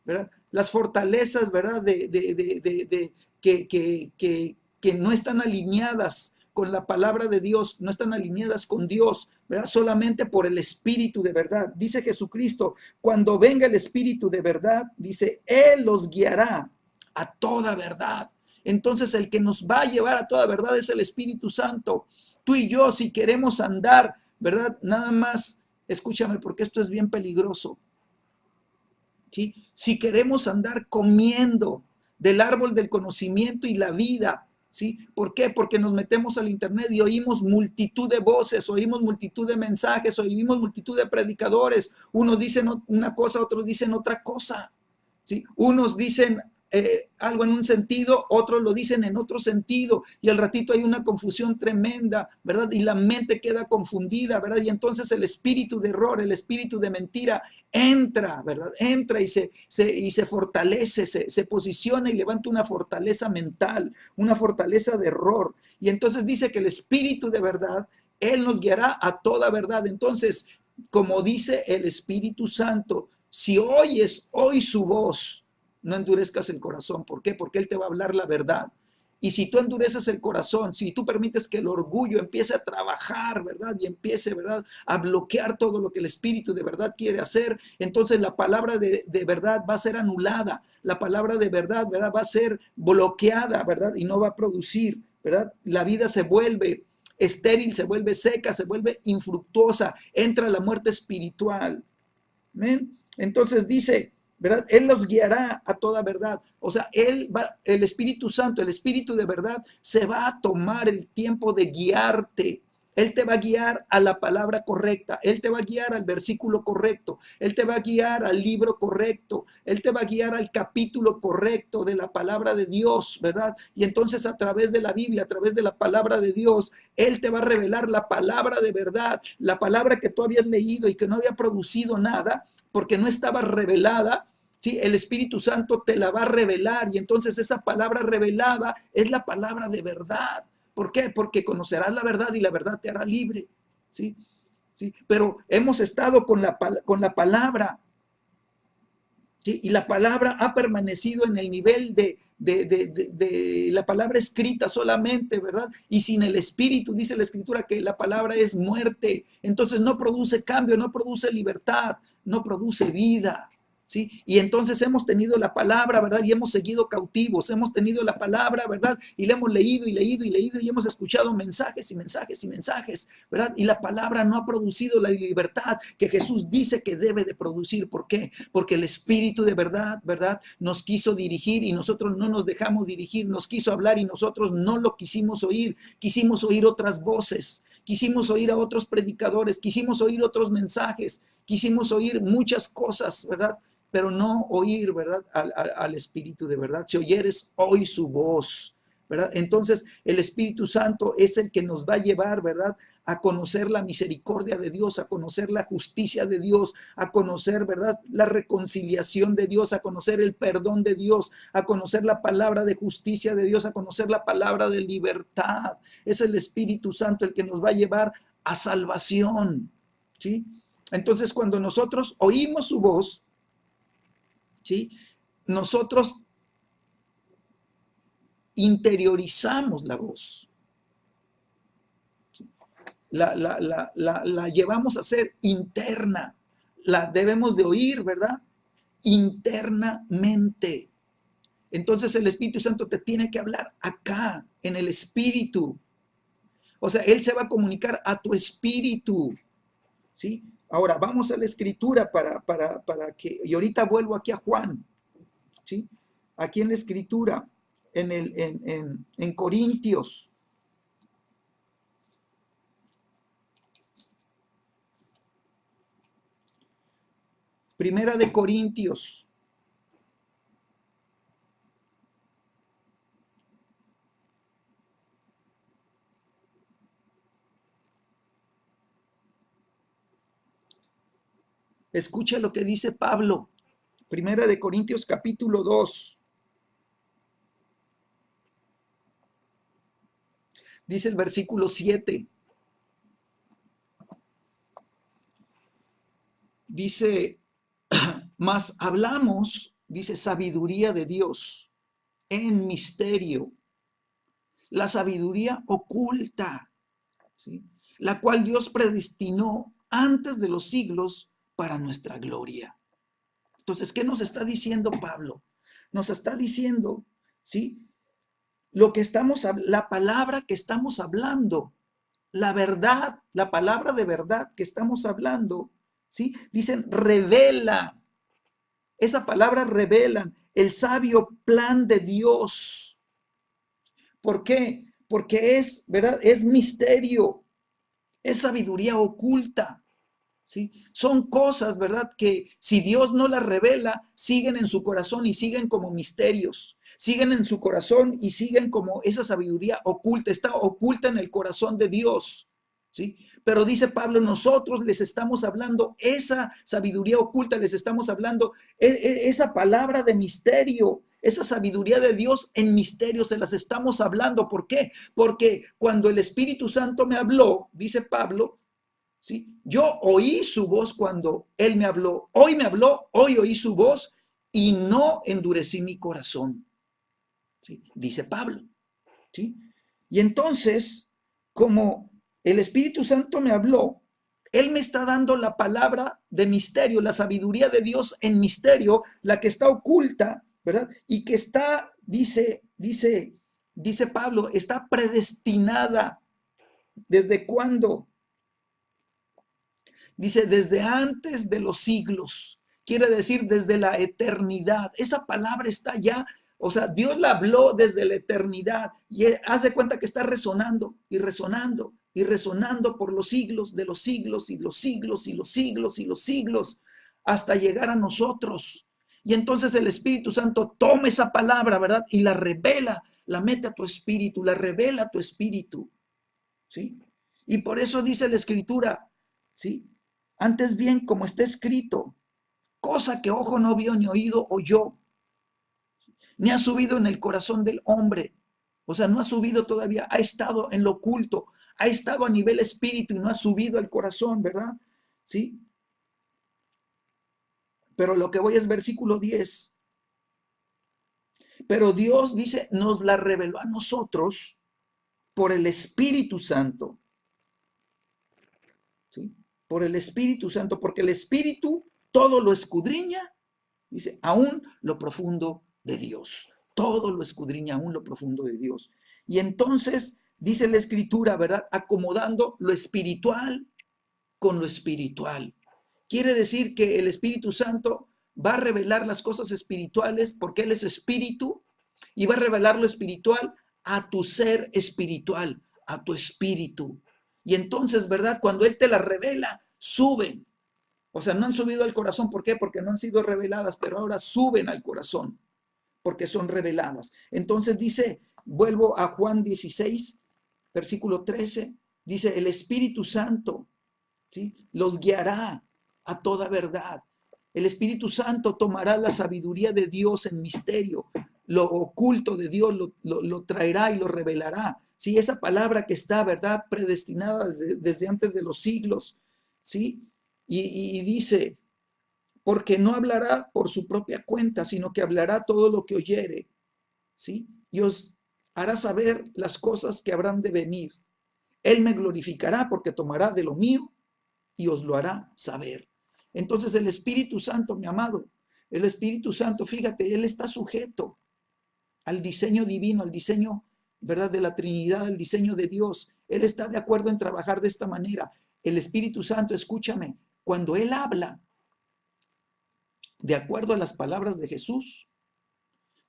Speaker 1: ¿verdad?, las fortalezas, ¿verdad?, que no están alineadas con la palabra de Dios, no están alineadas con Dios, ¿verdad?, solamente por el Espíritu de verdad. Dice Jesucristo, cuando venga el Espíritu de verdad, dice, Él los guiará a toda verdad. Entonces el que nos va a llevar a toda verdad es el Espíritu Santo. Tú y yo, si queremos andar, ¿verdad?, nada más, escúchame, porque esto es bien peligroso, ¿sí? Si queremos andar comiendo del árbol del conocimiento y la vida, ¿sí? ¿Por qué? Porque nos metemos al internet y oímos multitud de voces, oímos multitud de mensajes, oímos multitud de predicadores. Unos dicen una cosa, otros dicen otra cosa, ¿sí? Unos dicen algo en un sentido, otros lo dicen en otro sentido, y al ratito hay una confusión tremenda, ¿verdad? Y la mente queda confundida, ¿verdad? Y entonces el espíritu de error, el espíritu de mentira entra, ¿verdad? Entra y se fortalece, se posiciona y levanta una fortaleza mental, una fortaleza de error. Y entonces dice que el espíritu de verdad, Él nos guiará a toda verdad. Entonces, como dice el Espíritu Santo, si oyes hoy su voz, no endurezcas el corazón. ¿Por qué? Porque Él te va a hablar la verdad. Y si tú endureces el corazón, si tú permites que el orgullo empiece a trabajar, ¿verdad?, y empiece, ¿verdad?, a bloquear todo lo que el Espíritu de verdad quiere hacer, entonces la palabra de verdad va a ser anulada. La palabra de verdad, ¿verdad?, va a ser bloqueada, ¿verdad?, y no va a producir, ¿verdad? La vida se vuelve estéril, se vuelve seca, se vuelve infructuosa, entra la muerte espiritual. ¿Ven? Entonces dice ¿verdad? Él los guiará a toda verdad. O sea, el Espíritu Santo, el Espíritu de verdad, se va a tomar el tiempo de guiarte. Él te va a guiar a la palabra correcta, Él te va a guiar al versículo correcto, Él te va a guiar al libro correcto, Él te va a guiar al capítulo correcto de la palabra de Dios, ¿verdad? Y entonces a través de la Biblia, a través de la palabra de Dios, Él te va a revelar la palabra de verdad, la palabra que tú habías leído y que no había producido nada porque no estaba revelada. Sí, el Espíritu Santo te la va a revelar y entonces esa palabra revelada es la palabra de verdad. ¿Por qué? Porque conocerás la verdad y la verdad te hará libre. ¿Sí? ¿Sí? Pero hemos estado con la palabra, ¿sí? Y la palabra ha permanecido en el nivel de la palabra escrita solamente, ¿verdad? Y sin el Espíritu, dice la Escritura que la palabra es muerte. Entonces no produce cambio, no produce libertad, no produce vida. ¿Sí? Y entonces hemos tenido la palabra, ¿verdad? Y hemos seguido cautivos, hemos tenido la palabra, ¿verdad? Y la hemos leído y leído y leído y hemos escuchado mensajes y mensajes y mensajes, ¿verdad? Y la palabra no ha producido la libertad que Jesús dice que debe de producir. ¿Por qué? Porque el Espíritu de verdad, ¿verdad? Nos quiso dirigir y nosotros no nos dejamos dirigir, nos quiso hablar y nosotros no lo quisimos oír otras voces. Quisimos oír a otros predicadores, quisimos oír otros mensajes, quisimos oír muchas cosas, ¿verdad? Pero no oír, ¿verdad? Al Espíritu de verdad. Si oyeres, oí su voz, ¿verdad? Entonces, el Espíritu Santo es el que nos va a llevar, ¿verdad? A conocer la misericordia de Dios, a conocer la justicia de Dios, a conocer, ¿verdad? La reconciliación de Dios, a conocer el perdón de Dios, a conocer la palabra de justicia de Dios, a conocer la palabra de libertad. Es el Espíritu Santo el que nos va a llevar a salvación, ¿sí? Entonces, cuando nosotros oímos su voz, ¿sí? Nosotros interiorizamos la voz, ¿sí? La llevamos a ser interna, la debemos de oír, ¿verdad? Internamente. Entonces el Espíritu Santo te tiene que hablar acá, en el espíritu. O sea, Él se va a comunicar a tu espíritu, ¿sí? Ahora, vamos a la escritura para que, y ahorita vuelvo aquí a Juan, ¿sí? Aquí en la escritura, en Corintios. Primera de Corintios. Escucha lo que dice Pablo. Primera de Corintios capítulo 2. Dice el versículo 7. Dice, mas hablamos, dice, sabiduría de Dios en misterio, la sabiduría oculta, ¿sí? La cual Dios predestinó antes de los siglos para nuestra gloria. Entonces, ¿qué nos está diciendo Pablo? Nos está diciendo, ¿sí? La palabra que estamos hablando, la verdad, la palabra de verdad que estamos hablando, ¿sí? Dicen, revela. Esa palabra revelan el sabio plan de Dios. ¿Por qué? Porque es, ¿verdad? Es misterio, es sabiduría oculta, ¿sí? Son cosas, ¿verdad? Que si Dios no las revela, siguen en su corazón y siguen como misterios. Siguen en su corazón y siguen como esa sabiduría oculta, está oculta en el corazón de Dios, ¿sí? Pero dice Pablo, nosotros les estamos hablando esa sabiduría oculta, les estamos hablando esa palabra de misterio, esa sabiduría de Dios en misterio, se las estamos hablando. ¿Por qué? Porque cuando el Espíritu Santo me habló, dice Pablo, ¿sí? Yo oí su voz cuando Él me habló, hoy oí su voz y no endurecí mi corazón, ¿sí? Dice Pablo, ¿sí? Y entonces, como el Espíritu Santo me habló, Él me está dando la palabra de misterio, la sabiduría de Dios en misterio, la que está oculta, ¿verdad? Y que está, dice Pablo, está predestinada. ¿Desde cuándo? Dice, desde antes de los siglos. quiere decir desde la eternidad. Esa palabra está ya, o sea, Dios la habló desde la eternidad y haz de cuenta que está resonando y resonando y resonando por los siglos de los siglos y los siglos y los siglos y los siglos hasta llegar a nosotros. Y entonces el Espíritu Santo toma esa palabra, ¿verdad? Y la revela, la mete a tu espíritu, la revela a tu espíritu, ¿sí? Y por eso dice la Escritura, ¿sí? Antes bien, como está escrito, cosa que ojo no vio ni oído oyó, ni ha subido en el corazón del hombre. O sea, no ha subido todavía, ha estado en lo oculto, ha estado a nivel espíritu y no ha subido al corazón, ¿verdad? ¿Sí? Pero lo que voy es versículo 10. Pero Dios dice, nos la reveló a nosotros por el Espíritu Santo. ¿Sí? Por el Espíritu Santo, porque el Espíritu todo lo escudriña, dice, aún lo profundo de Dios. Todo lo escudriña aún lo profundo de Dios. Y entonces dice la Escritura, ¿verdad? Acomodando lo espiritual con lo espiritual. Quiere decir que el Espíritu Santo va a revelar las cosas espirituales porque Él es espíritu y va a revelar lo espiritual a tu ser espiritual, a tu espíritu. Y entonces, ¿verdad? Cuando Él te la revela, suben. O sea, no han subido al corazón. ¿Por qué? Porque no han sido reveladas, pero ahora suben al corazón porque son reveladas. Entonces dice, vuelvo a Juan 16, versículo 13, dice, el Espíritu Santo, ¿sí?, los guiará a toda verdad. El Espíritu Santo tomará la sabiduría de Dios en misterio, lo oculto de Dios lo traerá y lo revelará. Sí, esa palabra que está, ¿verdad?, predestinada desde antes de los siglos, ¿sí? Y dice, porque no hablará por su propia cuenta, sino que hablará todo lo que oyere, ¿sí? Y os hará saber las cosas que habrán de venir. Él me glorificará porque tomará de lo mío y os lo hará saber. Entonces el Espíritu Santo, mi amado, el Espíritu Santo, fíjate, Él está sujeto al diseño divino, al diseño, ¿verdad?, de la Trinidad, al diseño de Dios. Él está de acuerdo en trabajar de esta manera. El Espíritu Santo, escúchame, cuando Él habla de acuerdo a las palabras de Jesús,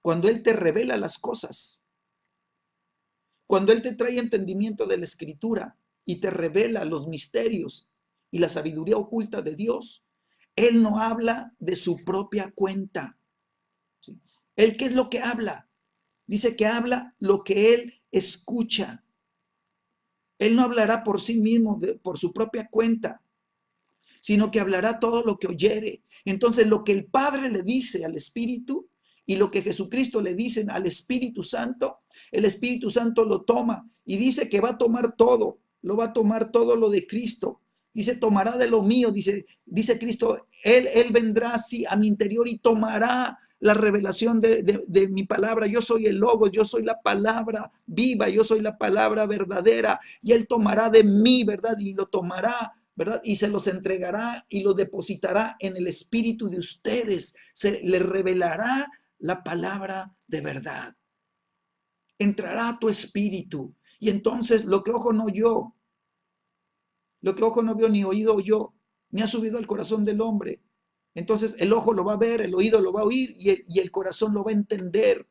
Speaker 1: cuando Él te revela las cosas, cuando Él te trae entendimiento de la Escritura y te revela los misterios y la sabiduría oculta de Dios, Él no habla de su propia cuenta. ¿Sí? ¿Él qué es lo que habla? Dice que habla lo que Él escucha. Él no hablará por sí mismo, por su propia cuenta, sino que hablará todo lo que oyere. Entonces, lo que el Padre le dice al Espíritu y lo que Jesucristo le dice al Espíritu Santo, el Espíritu Santo lo toma y dice que va a tomar todo, lo va a tomar todo lo de Cristo. Dice, tomará de lo mío, dice Cristo, Él vendrá así a mi interior y tomará la revelación de mi palabra. Yo soy el Logos, yo soy la palabra viva, yo soy la palabra verdadera, y Él tomará de mí, ¿verdad? Y lo tomará, ¿verdad? Y se los entregará y lo depositará en el espíritu de ustedes. Se le revelará la palabra de verdad. Entrará a tu espíritu. Y entonces lo que ojo no oyó, lo que ojo no vio ni oído oyó, ni ha subido al corazón del hombre. Entonces el ojo lo va a ver, el oído lo va a oír y el corazón lo va a entender.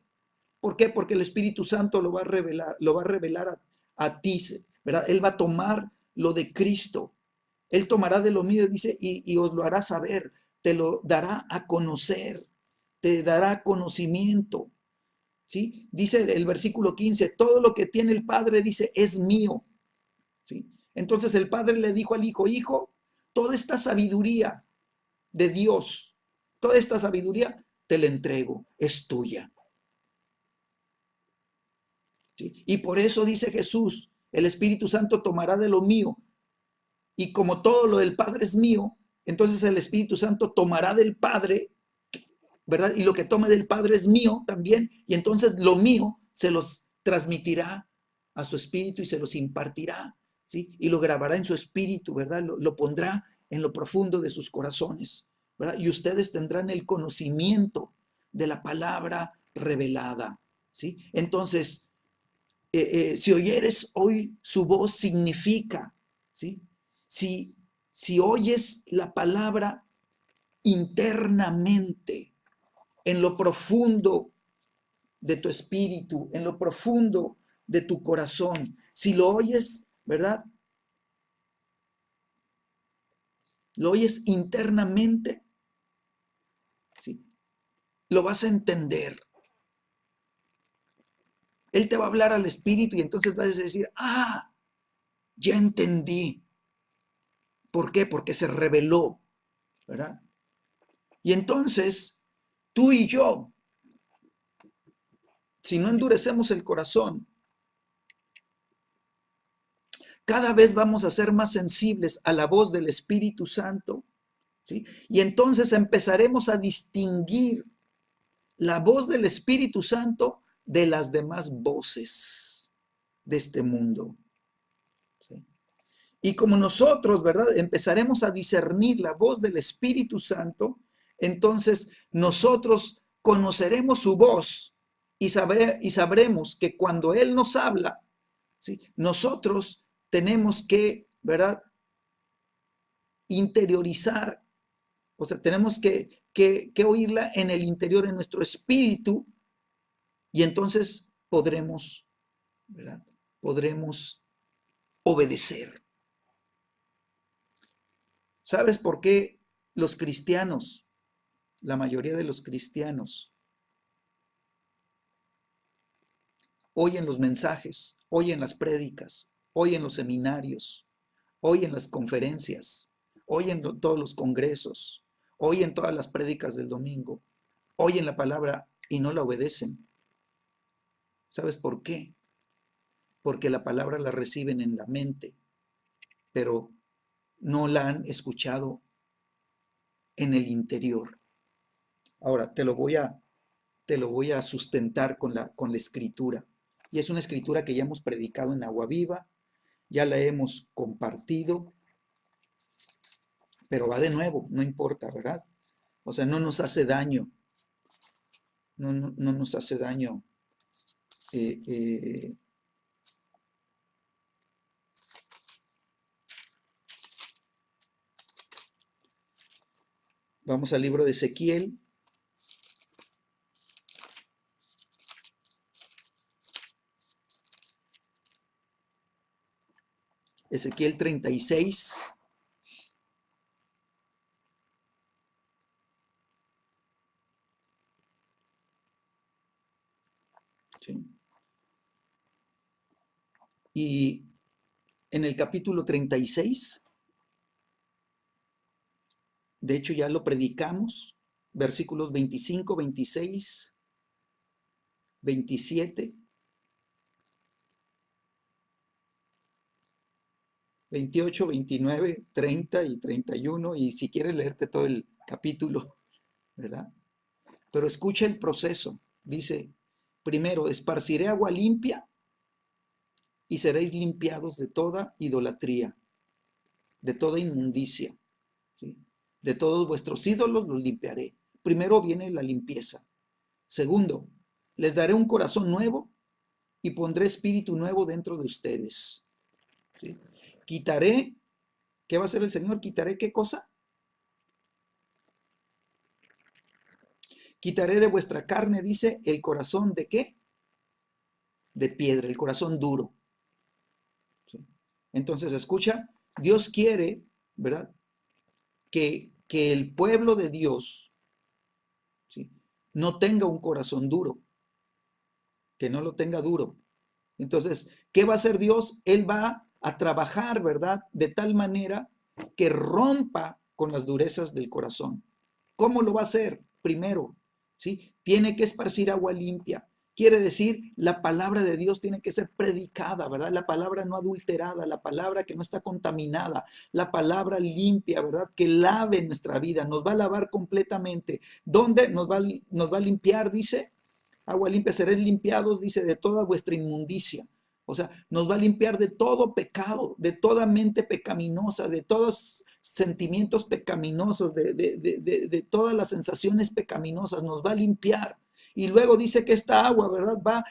Speaker 1: ¿Por qué? Porque el Espíritu Santo lo va a revelar a ti, ¿verdad? Él va a tomar lo de Cristo. Él tomará de lo mío, dice, y os lo hará saber, te lo dará a conocer, te dará conocimiento, ¿sí? Dice el versículo 15, todo lo que tiene el Padre, dice, es mío, ¿sí? Entonces el Padre le dijo al Hijo, Hijo, toda esta sabiduría de Dios, toda esta sabiduría te la entrego, es tuya, ¿sí? Y por eso dice Jesús, el Espíritu Santo tomará de lo mío, y como todo lo del Padre es mío, entonces el Espíritu Santo tomará del Padre, ¿verdad? Y lo que tome del Padre es mío también, y entonces lo mío se los transmitirá a su espíritu y se los impartirá, ¿sí? Y lo grabará en su espíritu, ¿verdad? Lo pondrá en lo profundo de sus corazones, ¿verdad? Y ustedes tendrán el conocimiento de la palabra revelada, ¿sí? Entonces, si oyeres hoy su voz significa, ¿sí? Si oyes la palabra internamente, en lo profundo de tu espíritu, en lo profundo de tu corazón. Si lo oyes, ¿verdad? Lo oyes internamente, ¿sí? Lo vas a entender. Él te va a hablar al espíritu y entonces vas a decir, ah, ya entendí. ¿Por qué? Porque se reveló, ¿verdad? Y entonces, tú y yo, si no endurecemos el corazón, cada vez vamos a ser más sensibles a la voz del Espíritu Santo, ¿sí? Y entonces empezaremos a distinguir la voz del Espíritu Santo de las demás voces de este mundo, ¿sí? Y como nosotros, ¿verdad? Empezaremos a discernir la voz del Espíritu Santo, entonces nosotros conoceremos su voz y sabremos que cuando Él nos habla, ¿sí? Nosotros tenemos que, ¿verdad? Interiorizar, o sea, tenemos que oírla en el interior, en nuestro espíritu, y entonces podremos, ¿verdad? Podremos obedecer. ¿Sabes por qué los cristianos, la mayoría de los cristianos, oyen los mensajes, oyen las prédicas, oyen los seminarios, oyen las conferencias, oyen todos los congresos, oyen todas las prédicas del domingo, oyen la palabra y no la obedecen? ¿Sabes por qué? Porque la palabra la reciben en la mente, pero no la han escuchado en el interior. Ahora, te lo voy a sustentar con la escritura. Y es una escritura que ya hemos predicado en Agua Viva, ya la hemos compartido, pero va de nuevo, no importa, ¿verdad? O sea, no nos hace daño, no nos hace daño. eh, eh, Vamos al libro de Ezequiel. Ezequiel 36. ¿Sí? Y en el capítulo 36, de hecho ya lo predicamos, versículos 25, 26, 27, 28, 29, 30 y 31, y si quieres leerte todo el capítulo, ¿verdad? Pero escucha el proceso. Dice, primero, esparciré agua limpia y seréis limpiados de toda idolatría, de toda inmundicia, ¿sí? De todos vuestros ídolos los limpiaré. Primero viene la limpieza. Segundo, les daré un corazón nuevo y pondré espíritu nuevo dentro de ustedes, ¿sí? Quitaré, ¿qué va a hacer el Señor? Quitaré, ¿qué cosa? Quitaré de vuestra carne, dice, el corazón de ¿qué? De piedra, el corazón duro, ¿sí? Entonces, escucha, Dios quiere, ¿verdad? Que el pueblo de Dios, ¿sí? No tenga un corazón duro, que no lo tenga duro. Entonces, ¿qué va a hacer Dios? Él va a trabajar, ¿verdad? De tal manera que rompa con las durezas del corazón. ¿Cómo lo va a hacer? Primero, ¿sí? Tiene que esparcir agua limpia. Quiere decir, la palabra de Dios tiene que ser predicada, ¿verdad? La palabra no adulterada, la palabra que no está contaminada, la palabra limpia, ¿verdad? Que lave nuestra vida, nos va a lavar completamente. ¿Dónde nos va a limpiar? Dice, agua limpia, seréis limpiados, dice, de toda vuestra inmundicia. O sea, nos va a limpiar de todo pecado, de toda mente pecaminosa, de todos sentimientos pecaminosos, de todas las sensaciones pecaminosas, nos va a limpiar. Y luego dice que esta agua, ¿verdad? Va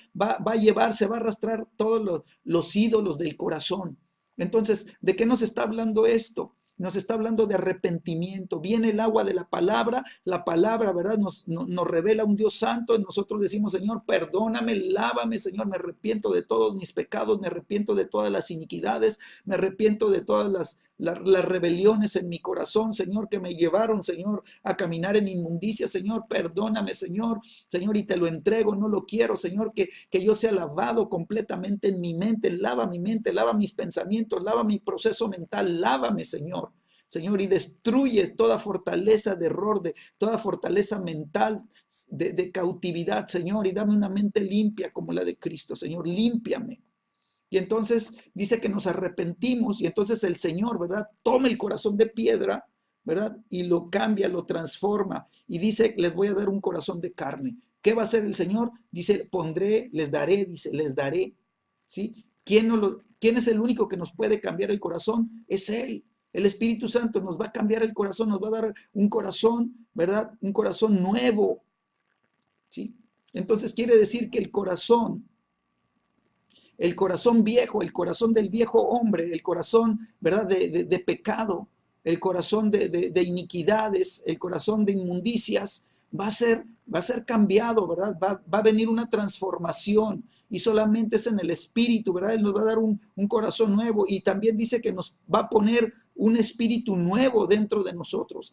Speaker 1: a llevarse, va a arrastrar todos los ídolos del corazón. Entonces, ¿de qué nos está hablando esto? nos está hablando de arrepentimiento. Viene el agua de la palabra, ¿verdad? Nos revela un Dios santo, y nosotros decimos, Señor, perdóname, lávame, Señor, me arrepiento de todos mis pecados, me arrepiento de todas las iniquidades, me arrepiento de todas las rebeliones en mi corazón, Señor, que me llevaron, Señor, a caminar en inmundicia. Señor, perdóname, Señor, Señor, y te lo entrego, no lo quiero, Señor, que yo sea lavado completamente en mi mente, lava mis pensamientos, lava mi proceso mental, lávame, Señor. Señor, y destruye toda fortaleza de error, toda fortaleza mental de cautividad, Señor, y dame una mente limpia como la de Cristo, Señor, límpiame. Y entonces dice que nos arrepentimos y entonces el Señor, ¿verdad? Toma el corazón de piedra, ¿verdad? Y lo cambia, lo transforma y dice, les voy a dar un corazón de carne. ¿Qué va a hacer el Señor? Dice, pondré, les daré, dice, les daré, ¿sí? ¿Quién es el único que nos puede cambiar el corazón? Es Él. El Espíritu Santo nos va a cambiar el corazón, nos va a dar un corazón, ¿verdad? Un corazón nuevo, ¿sí? Entonces quiere decir que el corazón viejo, el corazón del viejo hombre, el corazón, ¿verdad?, de pecado, el corazón de iniquidades, el corazón de inmundicias, va a ser cambiado, ¿verdad? Va a venir una transformación y solamente es en el Espíritu, ¿verdad? Él nos va a dar un corazón nuevo y también dice que nos va a poner un espíritu nuevo dentro de nosotros.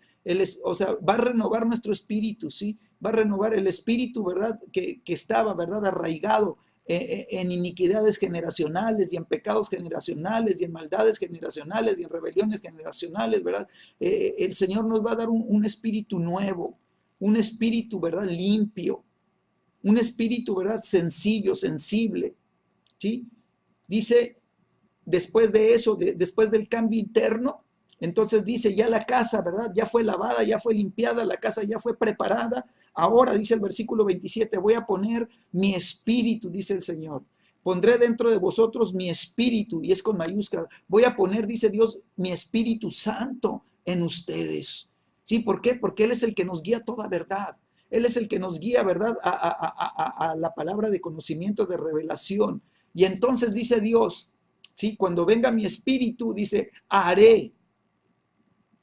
Speaker 1: O sea, va a renovar nuestro espíritu, ¿sí? Va a renovar el espíritu, ¿verdad? Que estaba, ¿verdad? Arraigado en iniquidades generacionales y en pecados generacionales y en maldades generacionales y en rebeliones generacionales, ¿verdad? El Señor nos va a dar un espíritu nuevo, un espíritu, ¿verdad? Limpio, un espíritu, ¿verdad? Sencillo, sensible, ¿sí? Dice, después de eso, después del cambio interno, entonces dice, ya la casa, ¿verdad? Ya fue lavada, ya fue limpiada, la casa ya fue preparada. Ahora, dice el versículo 27, voy a poner mi espíritu, dice el Señor. Pondré dentro de vosotros mi espíritu, y es con mayúscula. Voy a poner, dice Dios, mi Espíritu Santo en ustedes. ¿Sí? ¿Por qué? Porque Él es el que nos guía a toda verdad. Él es el que nos guía, ¿verdad? A la palabra de conocimiento, de revelación. Y entonces dice Dios, ¿sí? Cuando venga mi espíritu, dice, haré.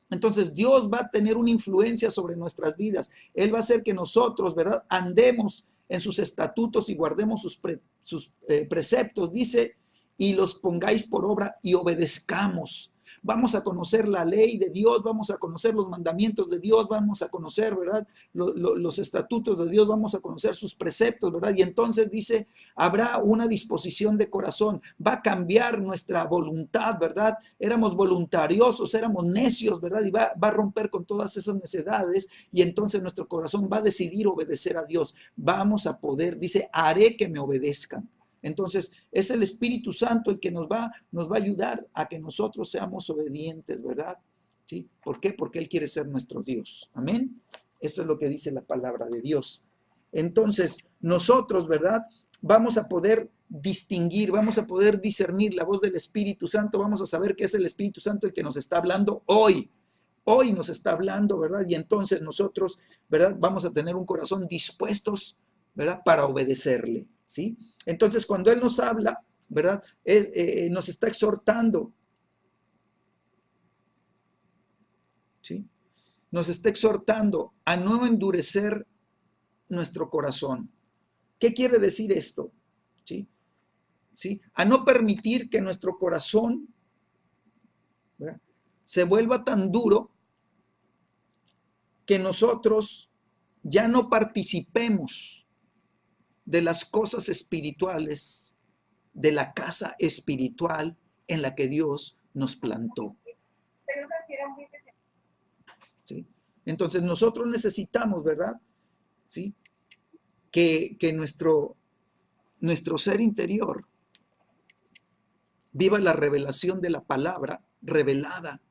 Speaker 1: Entonces Dios va a tener una influencia sobre nuestras vidas. Él va a hacer que nosotros, ¿verdad? Andemos en sus estatutos y guardemos sus preceptos, dice, y los pongáis por obra y obedezcamos. Vamos a conocer la ley de Dios, vamos a conocer los mandamientos de Dios, vamos a conocer, ¿verdad? Los estatutos de Dios, vamos a conocer sus preceptos, ¿verdad? Y entonces dice, habrá una disposición de corazón, va a cambiar nuestra voluntad, ¿verdad? Éramos voluntariosos, éramos necios, ¿verdad? Y va a romper con todas esas necedades y entonces nuestro corazón va a decidir obedecer a Dios. Vamos a poder, dice, haré que me obedezcan. Entonces, es el Espíritu Santo el que nos va a ayudar a que nosotros seamos obedientes, ¿verdad? ¿Sí? ¿Por qué? Porque Él quiere ser nuestro Dios. Amén. Esto es lo que dice la palabra de Dios. Entonces, nosotros, ¿verdad? Vamos a poder distinguir, vamos a poder discernir la voz del Espíritu Santo, vamos a saber que es el Espíritu Santo el que nos está hablando hoy. Hoy nos está hablando, ¿verdad? Y entonces nosotros, ¿verdad? Vamos a tener un corazón dispuestos, ¿verdad? Para obedecerle, ¿sí? Entonces, cuando Él nos habla, ¿verdad? Nos está exhortando, ¿sí? Nos está exhortando a no endurecer nuestro corazón. ¿Qué quiere decir esto? ¿Sí? ¿Sí? A no permitir que nuestro corazón, ¿verdad?, se vuelva tan duro que nosotros ya no participemos de las cosas espirituales, de la casa espiritual en la que Dios nos plantó. ¿Sí? Entonces nosotros necesitamos, ¿verdad? ¿Sí? Que nuestro ser interior viva la revelación de la palabra revelada.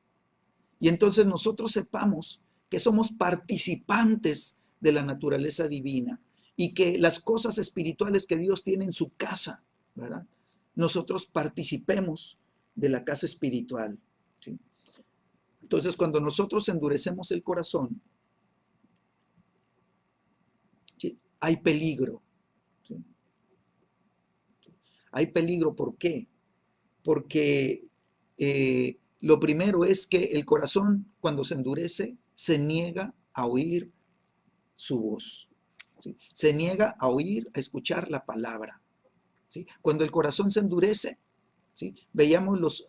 Speaker 1: Y entonces nosotros sepamos que somos participantes de la naturaleza divina y que las cosas espirituales que Dios tiene en su casa, ¿verdad? Nosotros participemos de la casa espiritual, ¿sí? Entonces, cuando nosotros endurecemos el corazón, ¿sí?, hay peligro, ¿sí? Hay peligro, ¿por qué? Porque Lo primero es que el corazón, cuando se endurece, se niega a oír su voz. ¿Sí? Se niega a oír, a escuchar la palabra. ¿Sí? Cuando el corazón se endurece, ¿sí? Veíamos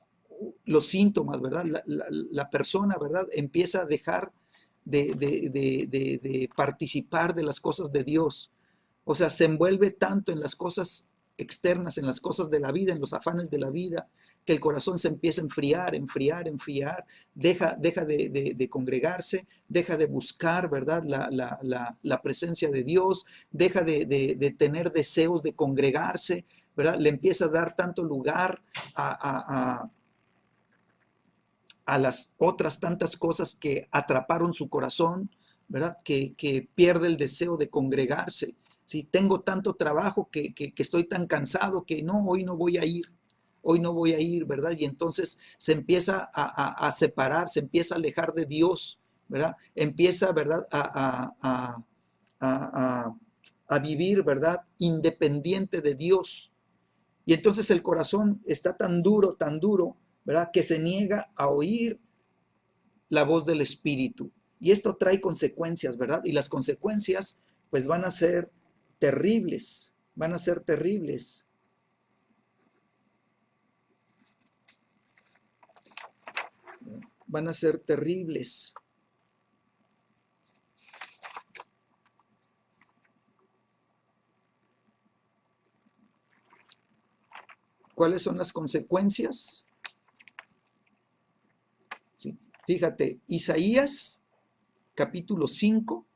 Speaker 1: los síntomas, ¿verdad? La persona, ¿verdad? Empieza a dejar de participar de las cosas de Dios. O sea, se envuelve tanto en las cosas externas, en las cosas de la vida, en los afanes de la vida, que el corazón se empieza a enfriar, enfriar, enfriar, deja de congregarse, deja de buscar, ¿verdad? La presencia de Dios, deja de tener deseos de congregarse, ¿verdad? Le empieza a dar tanto lugar a las otras tantas cosas que atraparon su corazón, ¿verdad? Que pierde el deseo de congregarse. Si tengo tanto trabajo que estoy tan cansado que no, hoy no voy a ir, hoy no voy a ir, ¿verdad? Y entonces se empieza a separar, se empieza a alejar de Dios, ¿verdad? Empieza, ¿verdad? A, a vivir, ¿verdad? Independiente de Dios. Y entonces el corazón está tan duro, ¿verdad? Que se niega a oír la voz del Espíritu. Y esto trae consecuencias, ¿verdad? Y las consecuencias, pues van a ser terribles, van a ser terribles. Van a ser terribles. ¿Cuáles son las consecuencias? ¿Sí? Fíjate, Isaías capítulo 5.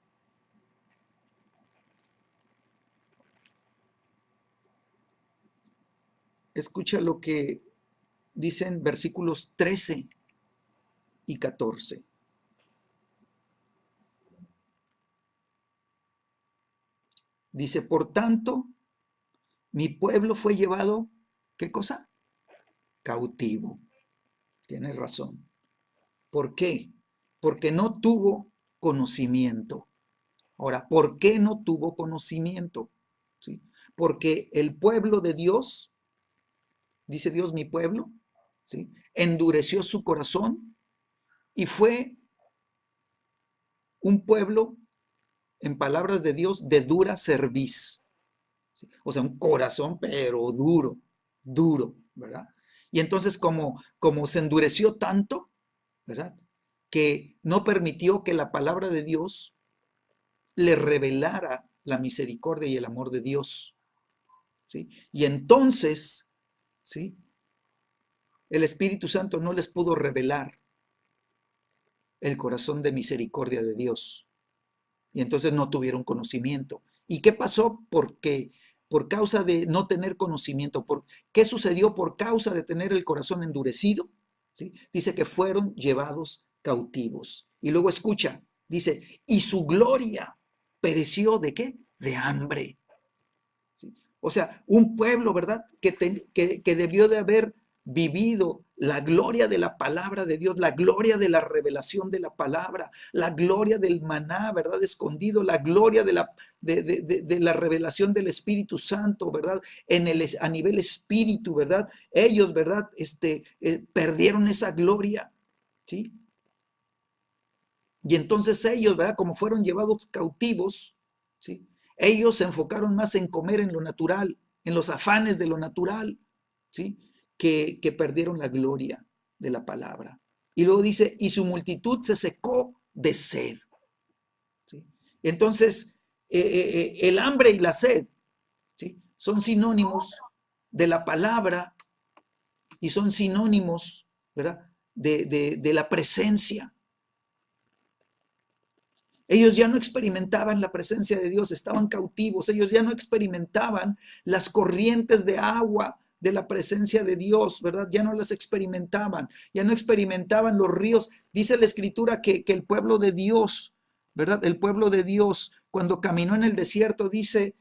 Speaker 1: Escucha lo que dicen versículos 13 y 14. Dice, por tanto, mi pueblo fue llevado, ¿qué cosa? Cautivo. Tienes razón. ¿Por qué? Porque no tuvo conocimiento. Ahora, ¿por qué no tuvo conocimiento? ¿Sí? Porque el pueblo de Dios, dice Dios, mi pueblo, ¿sí? Endureció su corazón y fue un pueblo, en palabras de Dios, de dura cerviz. ¿Sí? O sea, un corazón, pero duro, duro, ¿verdad? Y entonces, como se endureció tanto, ¿verdad? Que no permitió que la palabra de Dios le revelara la misericordia y el amor de Dios. ¿Sí? Y entonces, ¿sí? El Espíritu Santo no les pudo revelar el corazón de misericordia de Dios. Y entonces no tuvieron conocimiento. ¿Y qué pasó? Porque por causa de no tener conocimiento, ¿qué sucedió por causa de tener el corazón endurecido? ¿Sí? Dice que fueron llevados cautivos. Y luego escucha, dice, y su gloria pereció ¿de qué? De hambre. ¿Sí? O sea, un pueblo, ¿verdad? Que debió de haber vivido la gloria de la palabra de Dios, la gloria de la revelación de la palabra, la gloria del maná, ¿verdad? Escondido, la gloria de la revelación del Espíritu Santo, ¿verdad? A nivel espíritu, ¿verdad? Ellos, ¿verdad? Perdieron esa gloria, ¿sí? Y entonces ellos, ¿verdad? Como fueron llevados cautivos, ¿sí? Ellos se enfocaron más en comer en lo natural, en los afanes de lo natural, ¿sí? Que perdieron la gloria de la palabra. Y luego dice, y su multitud se secó de sed. ¿Sí? Entonces, el hambre y la sed, ¿sí? Son sinónimos de la palabra y son sinónimos, ¿verdad? De la presencia. Ellos ya no experimentaban la presencia de Dios, estaban cautivos, ellos ya no experimentaban las corrientes de agua de la presencia de Dios, ¿verdad? Ya no las experimentaban, ya no experimentaban los ríos. Dice la Escritura que el pueblo de Dios, ¿verdad? El pueblo de Dios, cuando caminó en el desierto, dice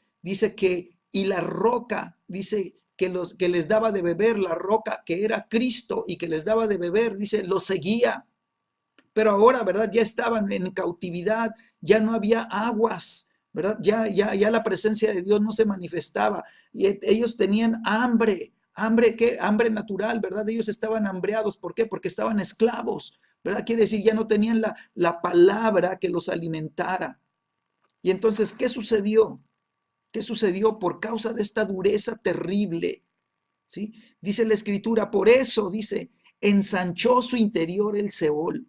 Speaker 1: que, y la roca, dice que les daba de beber, la roca que era Cristo y que les daba de beber, dice, los seguía. Pero ahora, ¿verdad? Ya estaban en cautividad, ya no había aguas, ¿verdad? Ya la presencia de Dios no se manifestaba. Y ellos tenían hambre, Hambre, ¿qué? Hambre natural, ¿verdad? Ellos estaban hambreados, ¿por qué? Porque estaban esclavos, ¿verdad? Quiere decir, ya no tenían la palabra que los alimentara. Y entonces, ¿qué sucedió? ¿Qué sucedió por causa de esta dureza terrible? ¿Sí? Dice la escritura, por eso, dice, ensanchó su interior el Seol.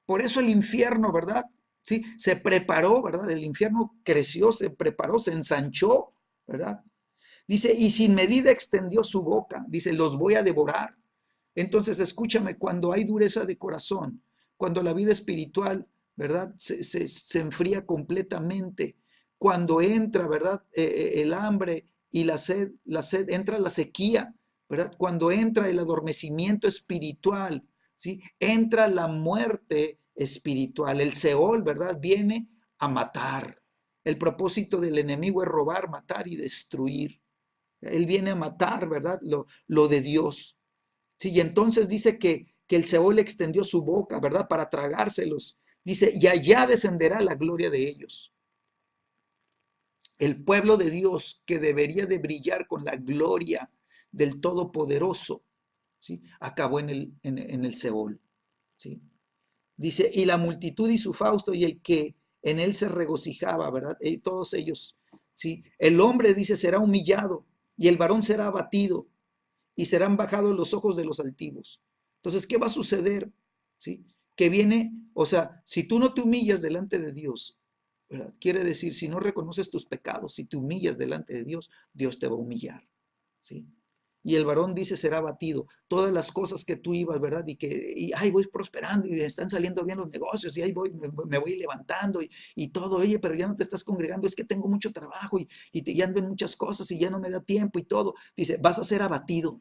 Speaker 1: Por eso el infierno, ¿verdad? Sí, se preparó, ¿verdad? El infierno creció, se preparó, se ensanchó, ¿verdad? Dice, y sin medida extendió su boca. Dice, los voy a devorar. Entonces, escúchame, cuando hay dureza de corazón, cuando la vida espiritual, ¿verdad? Se enfría completamente, cuando entra, ¿verdad? El hambre y la sed, entra la sequía, ¿verdad? Cuando entra el adormecimiento espiritual, ¿sí? Entra la muerte espiritual, el Seol, ¿verdad? Viene a matar. El propósito del enemigo es robar, matar y destruir. Él viene a matar, ¿verdad? Lo de Dios. Sí, y entonces dice que el Seol extendió su boca, ¿verdad? Para tragárselos. Dice, y allá descenderá la gloria de ellos. El pueblo de Dios que debería de brillar con la gloria del Todopoderoso, ¿sí? Acabó en el Seol, ¿sí? Dice, y la multitud y su Fausto y el que en él se regocijaba, ¿verdad? Y todos ellos, ¿sí? El hombre, dice, será humillado y el varón será abatido y serán bajados los ojos de los altivos. Entonces, ¿qué va a suceder? ¿Sí? Que viene, o sea, si tú no te humillas delante de Dios, ¿verdad? Quiere decir, si no reconoces tus pecados, si te humillas delante de Dios, Dios te va a humillar, ¿sí? Y el varón dice será batido. Todas las cosas que tú ibas, ¿verdad? Y ay, voy prosperando y están saliendo bien los negocios y ahí voy, me voy levantando y todo, oye, pero ya no te estás congregando, es que tengo mucho trabajo y ando en muchas cosas y ya no me da tiempo y todo. Dice, vas a ser abatido.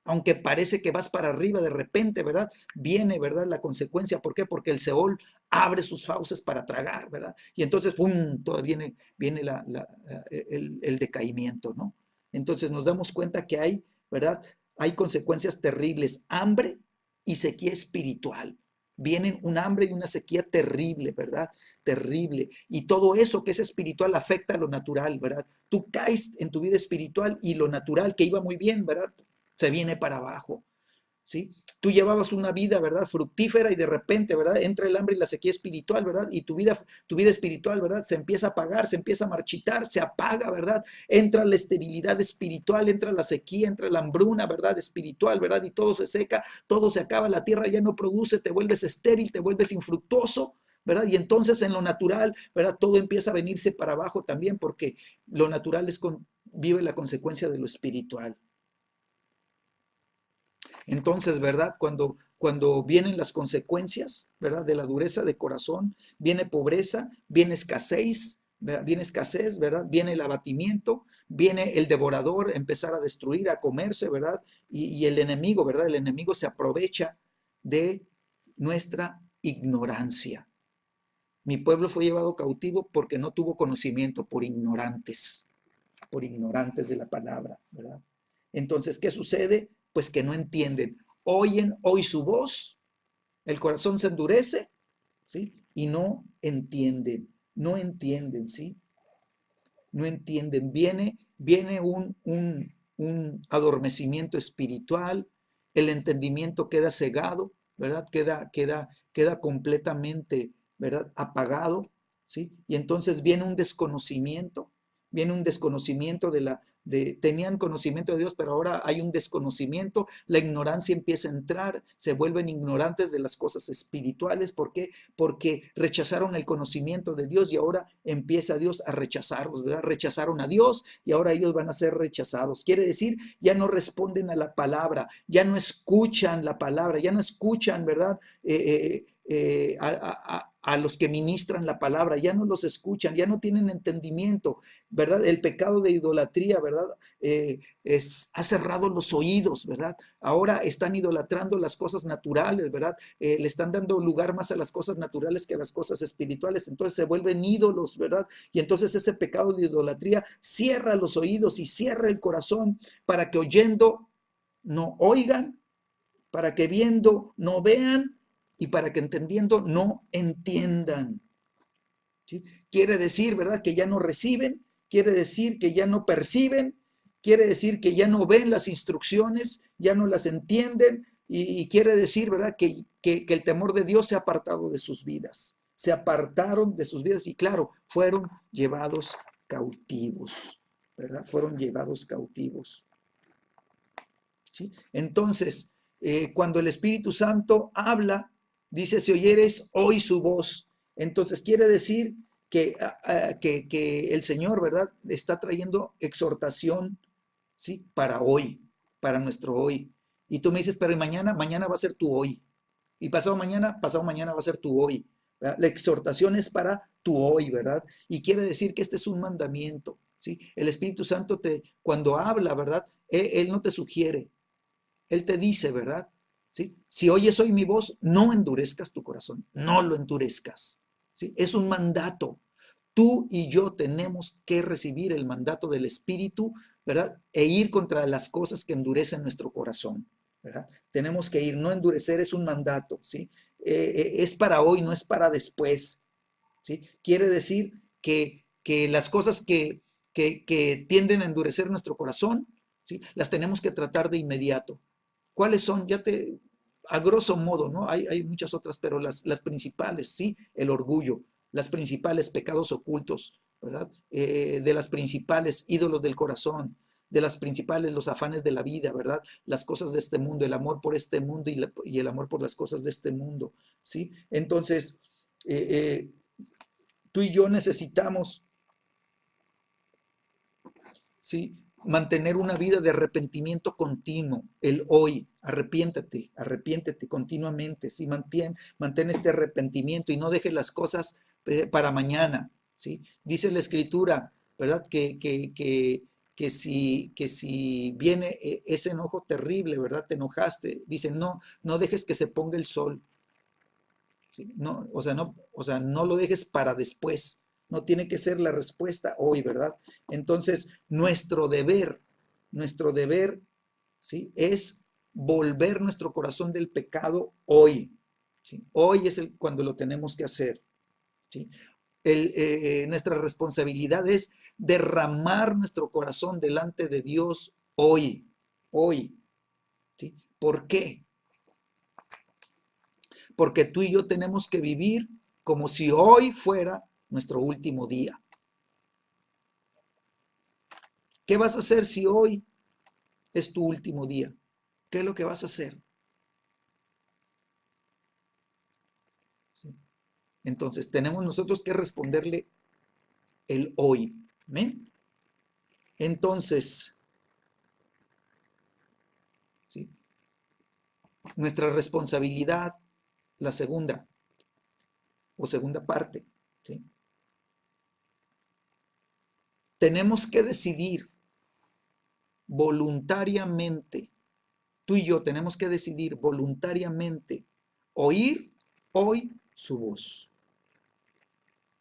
Speaker 1: Aunque parece que vas para arriba, de repente, ¿verdad? Viene, ¿verdad? La consecuencia. ¿Por qué? Porque el Seol abre sus fauces para tragar, ¿verdad? Y entonces, ¡pum!, todo viene el decaimiento, ¿no? Entonces nos damos cuenta que hay, ¿verdad? Hay consecuencias terribles, hambre y sequía espiritual. Vienen un hambre y una sequía terrible, ¿verdad? Terrible. Y todo eso que es espiritual afecta a lo natural, ¿verdad? Tú caes en tu vida espiritual y lo natural que iba muy bien, ¿verdad? Se viene para abajo, ¿sí? Tú llevabas una vida, ¿verdad? Fructífera y de repente, ¿verdad? Entra el hambre y la sequía espiritual, ¿verdad? Y tu vida espiritual, ¿verdad? Se empieza a apagar, se empieza a marchitar, se apaga, ¿verdad? Entra la esterilidad espiritual, entra la sequía, entra la hambruna, ¿verdad? Espiritual, ¿verdad? Y todo se seca, todo se acaba, la tierra ya no produce, te vuelves estéril, te vuelves infructuoso, ¿verdad? Y entonces en lo natural, ¿verdad? Todo empieza a venirse para abajo también porque lo natural vive la consecuencia de lo espiritual. Entonces, ¿verdad? Cuando vienen las consecuencias, ¿verdad? De la dureza de corazón, viene pobreza, viene escasez, ¿verdad? Viene escasez, ¿verdad? Viene el abatimiento, viene el devorador, empezar a destruir, a comerse, ¿verdad? Y el enemigo, ¿verdad? El enemigo se aprovecha de nuestra ignorancia. Mi pueblo fue llevado cautivo porque no tuvo conocimiento, por ignorantes de la palabra, ¿verdad? Entonces, ¿qué sucede? Pues que no entienden. Oyen hoy su voz, el corazón se endurece, ¿sí? Y no entienden, ¿sí? No entienden. Viene un adormecimiento espiritual, el entendimiento queda cegado, ¿verdad? Queda completamente, ¿verdad? Apagado, ¿sí? Y entonces viene un desconocimiento tenían conocimiento de Dios, pero ahora hay un desconocimiento, la ignorancia empieza a entrar, se vuelven ignorantes de las cosas espirituales. ¿Por qué? Porque rechazaron el conocimiento de Dios y ahora empieza Dios a rechazarlos, ¿verdad? Rechazaron a Dios y ahora ellos van a ser rechazados. Quiere decir, ya no responden a la palabra, ya no escuchan la palabra, ya no escuchan, ¿verdad? A los que ministran la palabra, ya no los escuchan, ya no tienen entendimiento, ¿verdad? El pecado de idolatría, ¿verdad? Ha cerrado los oídos, ¿verdad? Ahora están idolatrando las cosas naturales, ¿verdad? Le están dando lugar más a las cosas naturales que a las cosas espirituales, entonces se vuelven ídolos, ¿verdad? Y entonces ese pecado de idolatría cierra los oídos y cierra el corazón para que oyendo no oigan, para que viendo no vean y para que entendiendo no entiendan. ¿Sí? Quiere decir, ¿verdad? Que ya no reciben, quiere decir que ya no perciben, quiere decir que ya no ven las instrucciones, ya no las entienden y quiere decir, ¿verdad?, que el temor de Dios se ha apartado de sus vidas. Se apartaron de sus vidas y claro, fueron llevados cautivos, ¿verdad? Fueron llevados cautivos. ¿Sí? Entonces, cuando el Espíritu Santo habla, dice, si oyeres hoy su voz. Entonces quiere decir que el Señor, ¿verdad?, está trayendo exhortación, ¿sí?, para hoy, para nuestro hoy. Y tú me dices, pero mañana, mañana va a ser tu hoy. Y pasado mañana va a ser tu hoy. ¿Verdad? La exhortación es para tu hoy, ¿verdad? Y quiere decir que este es un mandamiento, ¿sí? El Espíritu Santo cuando habla, ¿verdad? Él no te sugiere, Él te dice, ¿verdad? ¿Sí? Si oyes hoy mi voz, no endurezcas tu corazón, no lo endurezcas, ¿sí? Es un mandato. Tú y yo tenemos que recibir el mandato del Espíritu, ¿verdad? E ir contra las cosas que endurecen nuestro corazón, ¿verdad? Tenemos que ir, no endurecer es un mandato, ¿sí? Es para hoy, no es para después, ¿sí? Quiere decir que las cosas que tienden a endurecer nuestro corazón, ¿sí?, las tenemos que tratar de inmediato. ¿Cuáles son? A grosso modo, ¿no? Hay muchas otras, pero las principales, ¿sí? El orgullo, las principales pecados ocultos, ¿verdad? De las principales ídolos del corazón, de las principales los afanes de la vida, ¿verdad? Las cosas de este mundo, el amor por este mundo y el amor por las cosas de este mundo, ¿sí? Entonces, eh, tú y yo necesitamos, ¿sí?, mantener una vida de arrepentimiento continuo, el hoy, arrepiéntate, arrepiéntete continuamente, ¿sí? Mantén este arrepentimiento y no dejes las cosas para mañana, ¿sí? Dice la Escritura, ¿verdad?, que si viene ese enojo terrible, ¿verdad?, te enojaste, dice, no, no dejes que se ponga el sol, ¿sí? No, no lo dejes para después. No tiene que ser la respuesta hoy, ¿verdad? Entonces, nuestro deber, ¿sí?, es volver nuestro corazón del pecado hoy, ¿sí? Hoy es cuando lo tenemos que hacer, ¿sí? Nuestra responsabilidad es derramar nuestro corazón delante de Dios hoy, hoy, ¿sí? ¿Por qué? Porque tú y yo tenemos que vivir como si hoy fuera nuestro último día. ¿Qué vas a hacer si hoy es tu último día? ¿Qué es lo que vas a hacer? ¿Sí? Entonces, tenemos nosotros que responderle el hoy. ¿Amén? Entonces, ¿sí?, nuestra responsabilidad, la segunda parte, ¿sí?, tenemos que decidir voluntariamente, tú y yo tenemos que decidir voluntariamente oír hoy su voz.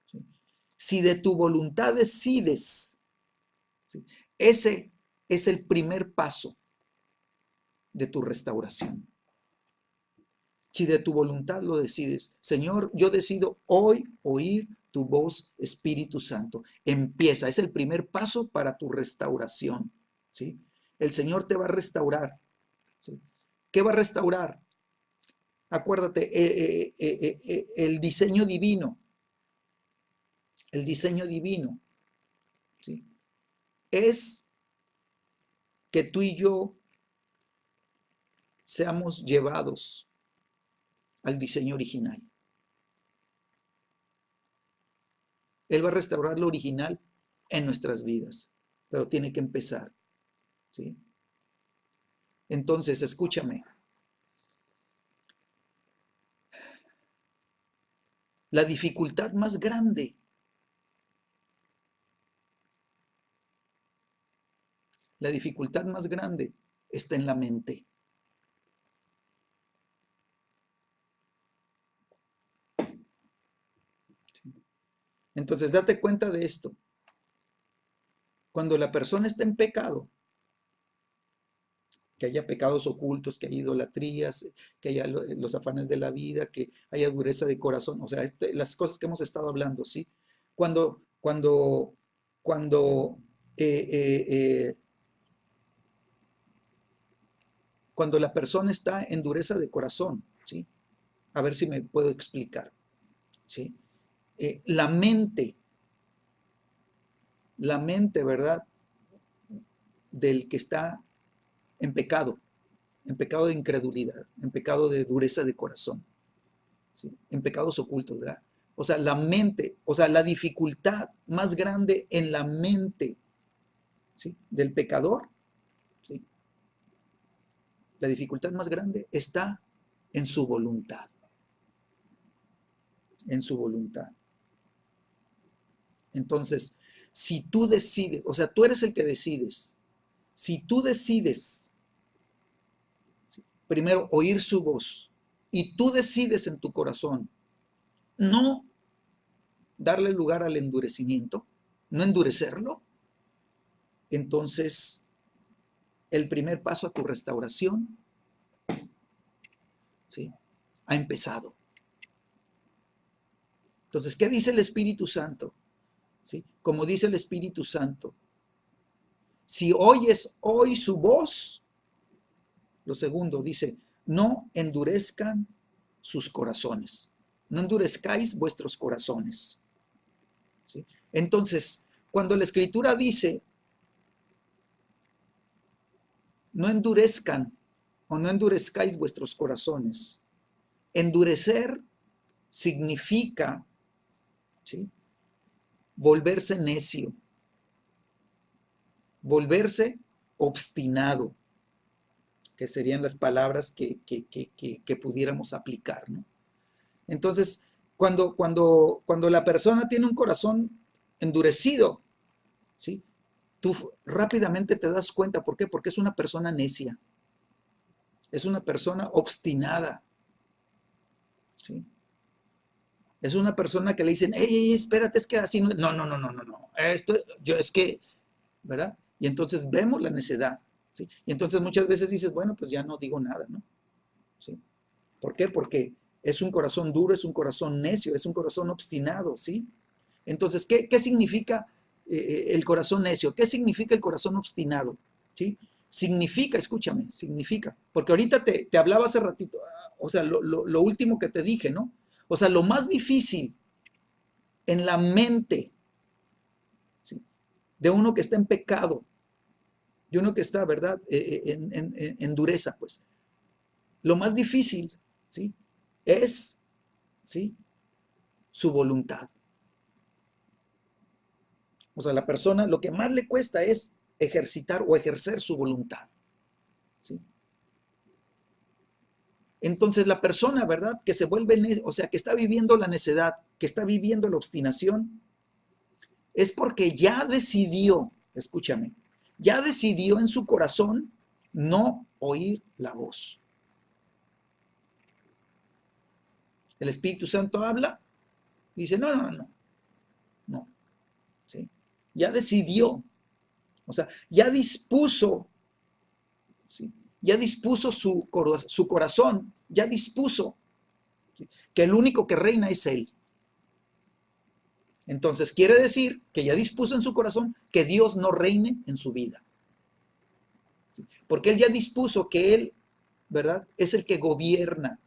Speaker 1: ¿Sí? Si de tu voluntad decides, ¿sí?, ese es el primer paso de tu restauración. Si de tu voluntad lo decides, Señor, yo decido hoy oír tu voz, Espíritu Santo. Empieza, es el primer paso para tu restauración, ¿sí? El Señor te va a restaurar, ¿sí? ¿Qué va a restaurar? Acuérdate, el diseño divino, ¿sí?, es que tú y yo seamos llevados al diseño original. Él va a restaurar lo original en nuestras vidas, pero tiene que empezar, ¿sí? Entonces, escúchame, la dificultad más grande, la dificultad más grande está en la mente. Entonces, date cuenta de esto. Cuando la persona está en pecado, que haya pecados ocultos, que haya idolatrías, que haya los afanes de la vida, que haya dureza de corazón, o sea, las cosas que hemos estado hablando, ¿sí? Cuando, cuando, cuando eh, eh, eh, cuando la persona está en dureza de corazón, ¿sí? A ver si me puedo explicar, ¿sí? La mente, ¿verdad? Del que está en pecado de incredulidad, en pecado de dureza de corazón, ¿sí? En pecados ocultos, ¿verdad? O sea, la mente, o sea, la dificultad más grande en la mente, ¿sí? Del pecador, ¿sí? La dificultad más grande está en su voluntad, en su voluntad. Entonces, si tú decides, o sea, tú eres el que decides, si tú decides, ¿sí? Primero oír su voz y tú decides en tu corazón no darle lugar al endurecimiento, no endurecerlo, entonces el primer paso a tu restauración, ¿sí? Ha empezado. Entonces, ¿qué dice el Espíritu Santo? ¿Sí? Como dice el Espíritu Santo, si oyes hoy su voz, lo segundo dice, no endurezcan sus corazones, no endurezcáis vuestros corazones, ¿sí? Entonces, cuando la Escritura dice, no endurezcan o no endurezcáis vuestros corazones, endurecer significa, ¿sí? Volverse necio, volverse obstinado, que serían las palabras que pudiéramos aplicar, ¿no? Entonces, cuando la persona tiene un corazón endurecido, ¿sí? Tú rápidamente te das cuenta, ¿por qué? Porque es una persona necia, es una persona obstinada, ¿sí? Es una persona que le dicen, hey, espérate, es que así no, no, esto, yo es que, ¿verdad? Y entonces vemos la necedad, ¿sí? Y entonces muchas veces dices, bueno, pues ya no digo nada, ¿no? ¿Sí? ¿Por qué? Porque es un corazón duro, es un corazón necio, es un corazón obstinado, ¿sí? Entonces, ¿qué significa el corazón necio? ¿Qué significa el corazón obstinado? ¿Sí? Significa, escúchame, significa, porque ahorita te hablaba hace ratito, o sea, lo último que te dije, ¿no? O sea, lo más difícil en la mente, ¿sí? De uno que está en pecado, de uno que está, ¿verdad? En dureza, pues. Lo más difícil, ¿sí? Es, ¿sí? Su voluntad. O sea, la persona lo que más le cuesta es ejercitar o ejercer su voluntad, ¿sí? Entonces la persona, ¿verdad? Que se vuelve, o sea, que está viviendo la necedad, que está viviendo la obstinación, es porque ya decidió, escúchame, ya decidió en su corazón no oír la voz. El Espíritu Santo habla y dice, no, ¿sí? Ya decidió, o sea, ya dispuso, ¿sí? Ya dispuso su corazón, ya dispuso, ¿sí? Que el único que reina es Él. Entonces quiere decir que ya dispuso en su corazón que Dios no reine en su vida. ¿Sí? Porque Él ya dispuso que Él, ¿verdad? Es el que gobierna.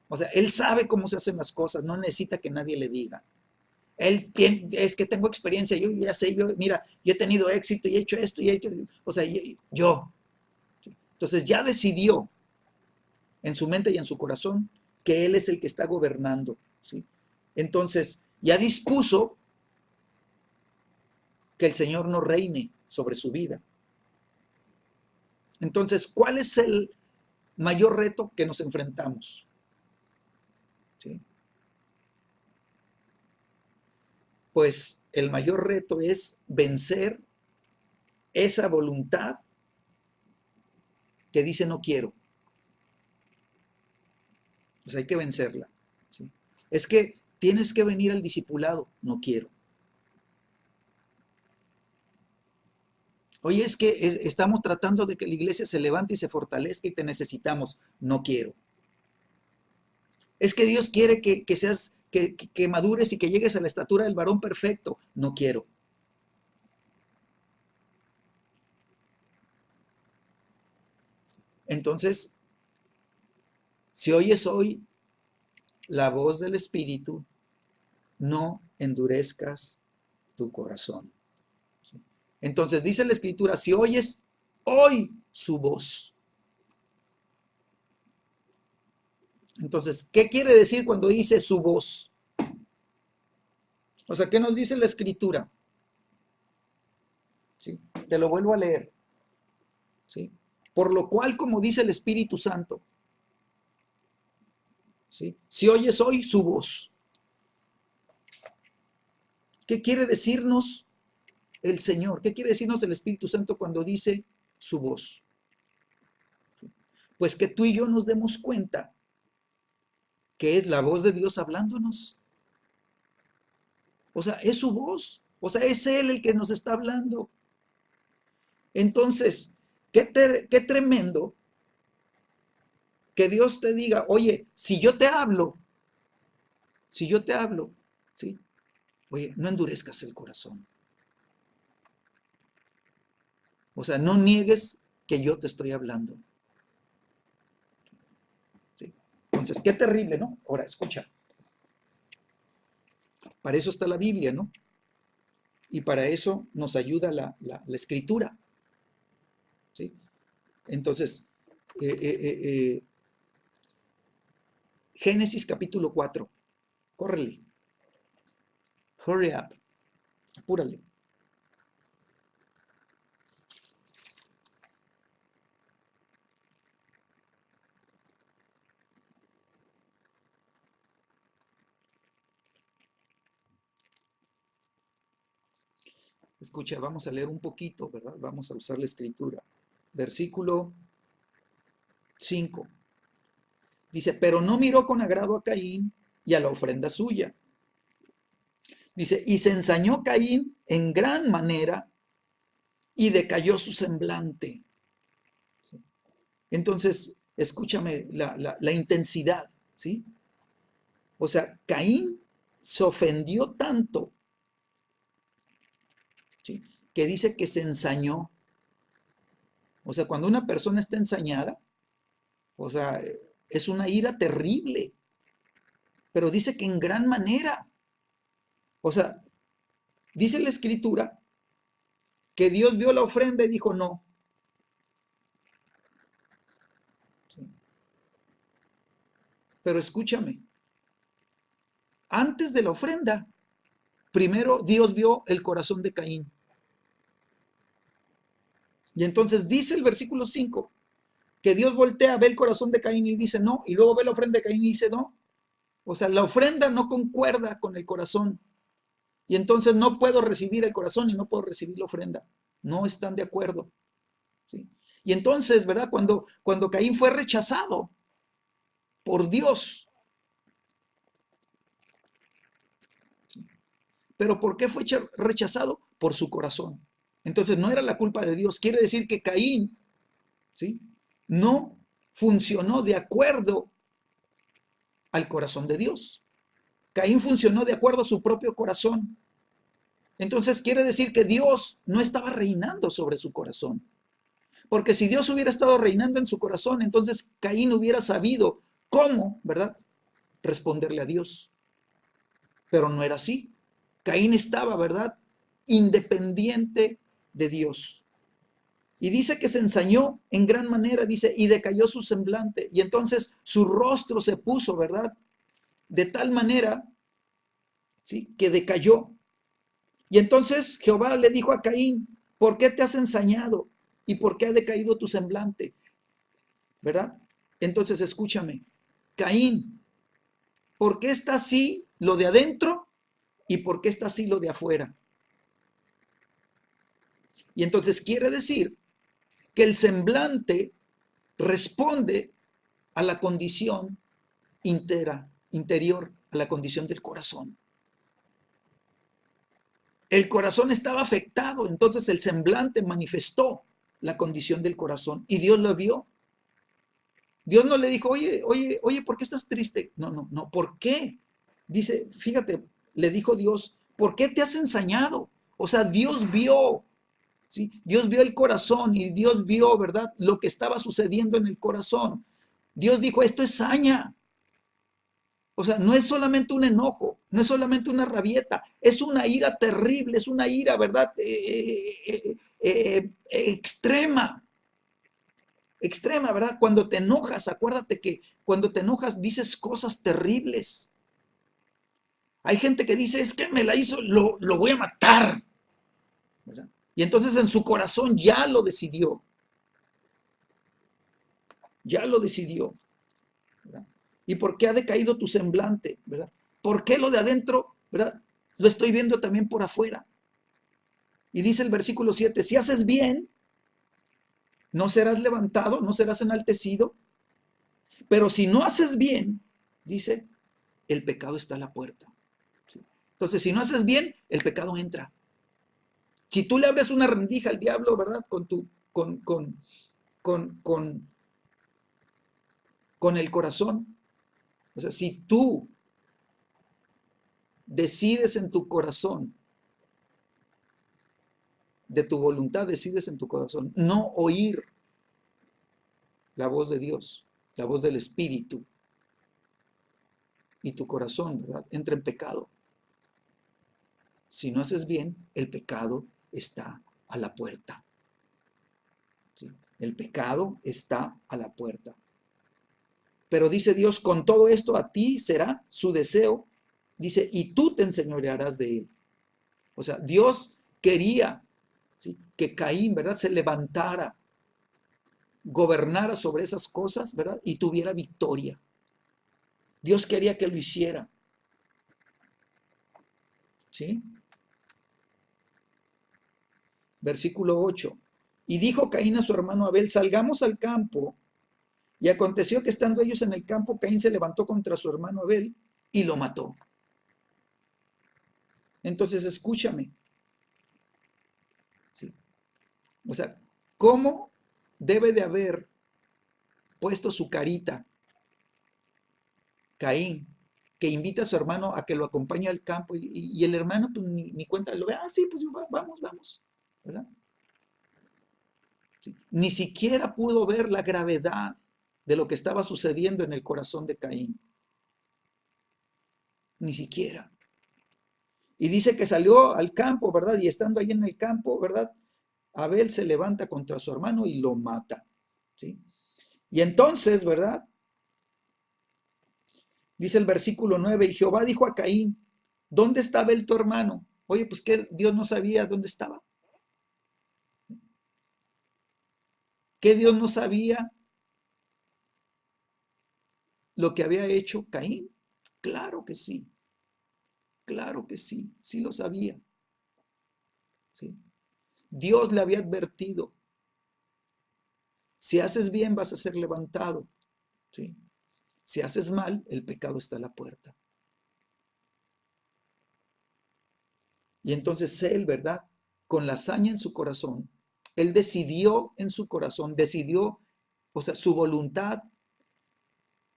Speaker 1: O sea, Él sabe cómo se hacen las cosas, no necesita que nadie le diga. Él tiene, es que tengo experiencia, yo ya sé, mira, yo he tenido éxito y he hecho esto y he hecho, o sea, yo. Entonces ya decidió en su mente y en su corazón que Él es el que está gobernando, ¿sí? Entonces ya dispuso que el Señor no reine sobre su vida. Entonces, ¿cuál es el mayor reto que nos enfrentamos? ¿Sí? Pues el mayor reto es vencer esa voluntad que dice no quiero. Pues hay que vencerla, ¿sí? Es que tienes que venir al discipulado, no quiero. Oye, es que estamos tratando de que la iglesia se levante y se fortalezca y te necesitamos, no quiero. Es que Dios quiere que seas, que madures y que llegues a la estatura del varón perfecto, no quiero. Entonces, si oyes hoy la voz del Espíritu, no endurezcas tu corazón. ¿Sí? Entonces dice la Escritura, si oyes hoy su voz. Entonces, ¿qué quiere decir cuando dice su voz? O sea, ¿qué nos dice la Escritura? ¿Sí? Te lo vuelvo a leer. ¿Sí? Por lo cual, como dice el Espíritu Santo, ¿sí? Si oyes hoy su voz. ¿Qué quiere decirnos el Señor? ¿Qué quiere decirnos el Espíritu Santo cuando dice su voz? Pues que tú y yo nos demos cuenta que es la voz de Dios hablándonos. O sea, es su voz. O sea, es Él el que nos está hablando. Entonces, qué tremendo que Dios te diga, oye, si yo te hablo, ¿sí? Oye, no endurezcas el corazón. O sea, no niegues que yo te estoy hablando. ¿Sí? Entonces, qué terrible, ¿no? Ahora, escucha. Para eso está la Biblia, ¿no? Y para eso nos ayuda la Escritura. ¿Sí? Entonces, eh, eh, eh, eh, Génesis capítulo 4. Córrele. Hurry up. Apúrale. Escucha, vamos a leer un poquito, ¿verdad? Vamos a usar la escritura. Versículo 5. Dice, pero no miró con agrado a Caín y a la ofrenda suya. Dice, y se ensañó Caín en gran manera y decayó su semblante. Entonces, escúchame la intensidad, ¿sí? O sea, Caín se ofendió tanto, ¿sí? Que dice que se ensañó. O sea, cuando una persona está ensañada, o sea, es una ira terrible, pero dice que en gran manera. O sea, dice la escritura que Dios vio la ofrenda y dijo no. ¿Sí? Pero escúchame, antes de la ofrenda, primero Dios vio el corazón de Caín. Y entonces dice el versículo 5 que Dios voltea, ve el corazón de Caín y dice no, y luego ve la ofrenda de Caín y dice no. O sea, la ofrenda no concuerda con el corazón. Y entonces no puedo recibir el corazón y no puedo recibir la ofrenda. No están de acuerdo. ¿Sí? Y entonces, ¿verdad? Cuando Caín fue rechazado por Dios, ¿pero por qué fue rechazado? Por su corazón. Entonces no era la culpa de Dios. Quiere decir que Caín, ¿sí? No funcionó de acuerdo al corazón de Dios. Caín funcionó de acuerdo a su propio corazón. Entonces quiere decir que Dios no estaba reinando sobre su corazón. Porque si Dios hubiera estado reinando en su corazón, entonces Caín hubiera sabido cómo, ¿verdad?, responderle a Dios. Pero no era así. Caín estaba, ¿verdad?, independiente de Dios. Y dice que se ensañó en gran manera, dice, y decayó su semblante. Y entonces su rostro se puso, ¿verdad?, de tal manera, ¿sí?, que decayó. Y entonces Jehová le dijo a Caín, ¿por qué te has ensañado? ¿Y por qué ha decaído tu semblante? ¿Verdad? Entonces escúchame, Caín, ¿por qué está así lo de adentro y por qué está así lo de afuera? Y entonces quiere decir que el semblante responde a la condición interior, a la condición del corazón. El corazón estaba afectado, entonces el semblante manifestó la condición del corazón y Dios lo vio. Dios no le dijo, oye, ¿por qué estás triste? No, ¿por qué? Dice, fíjate, le dijo Dios, ¿por qué te has ensañado? O sea, Dios vio ¿sí? Dios vio el corazón y Dios vio, ¿verdad?, lo que estaba sucediendo en el corazón. Dios dijo, esto es saña. O sea, no es solamente un enojo, no es solamente una rabieta, es una ira terrible, es una ira, ¿verdad? Extrema, extrema, ¿verdad? Cuando te enojas, acuérdate que cuando te enojas dices cosas terribles. Hay gente que dice, es que me la hizo, lo voy a matar, ¿verdad? Y entonces en su corazón ya lo decidió, ¿verdad? ¿Y por qué ha decaído tu semblante, ¿verdad? ¿Por qué lo de adentro, ¿verdad? Lo estoy viendo también por afuera. Y dice el versículo 7, si haces bien, no serás levantado, no serás enaltecido, pero si no haces bien, dice, el pecado está a la puerta. ¿Sí? Entonces, si no haces bien, el pecado entra. Si tú le abres una rendija al diablo, ¿verdad? Con, con, con el corazón, o sea, si tú decides en tu corazón, de tu voluntad decides en tu corazón, no oír la voz de Dios, la voz del Espíritu, y tu corazón, ¿verdad?, entra en pecado. Si no haces bien, el pecado está a la puerta. ¿Sí? El pecado está a la puerta. Pero dice Dios, con todo esto a ti será su deseo, dice, y tú te enseñorearás de él. O sea, Dios quería, ¿sí?, que Caín, ¿verdad?, se levantara, gobernara sobre esas cosas, ¿verdad?, y tuviera victoria. Dios quería que lo hiciera. ¿Sí? Versículo 8. Y dijo Caín a su hermano Abel, salgamos al campo. Y aconteció que estando ellos en el campo, Caín se levantó contra su hermano Abel y lo mató. Entonces, escúchame. ¿Sí? O sea, ¿cómo debe de haber puesto su carita Caín, que invita a su hermano a que lo acompañe al campo y el hermano pues, ni cuenta, lo ve, sí, pues vamos, ¿verdad? ¿Sí? Ni siquiera pudo ver la gravedad de lo que estaba sucediendo en el corazón de Caín. Ni siquiera. Y dice que salió al campo, ¿verdad? Y estando ahí en el campo, ¿verdad? Abel se levanta contra su hermano y lo mata, ¿sí? Y entonces, ¿verdad? Dice el versículo 9, y Jehová dijo a Caín, ¿dónde está Abel tu hermano? Oye, pues que Dios no sabía dónde estaba. ¿Qué Dios no sabía lo que había hecho Caín? Claro que sí, sí lo sabía. ¿Sí? Dios le había advertido, si haces bien vas a ser levantado, ¿sí? Si haces mal, el pecado está a la puerta. Y entonces él, ¿verdad? Con la hazaña en su corazón, él decidió en su corazón, decidió, o sea, su voluntad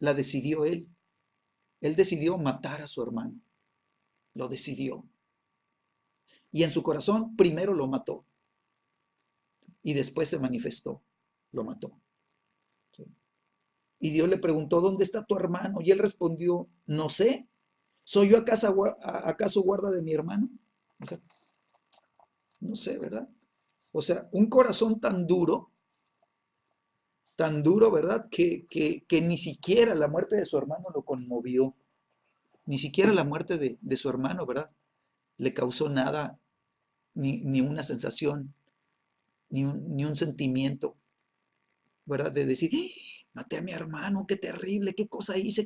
Speaker 1: la decidió él. Él decidió matar a su hermano, lo decidió. Y en su corazón primero lo mató y después se manifestó, lo mató. ¿Sí? Y Dios le preguntó, ¿dónde está tu hermano? Y él respondió, no sé, ¿soy yo acaso guarda de mi hermano? O sea, no sé, ¿verdad? O sea, un corazón tan duro, ¿verdad? Que ni siquiera la muerte de su hermano lo conmovió, ni siquiera la muerte de su hermano, ¿verdad? Le causó nada, ni una sensación, ni un sentimiento, ¿verdad? De decir, ¡ah! Maté a mi hermano, qué terrible, qué cosa hice,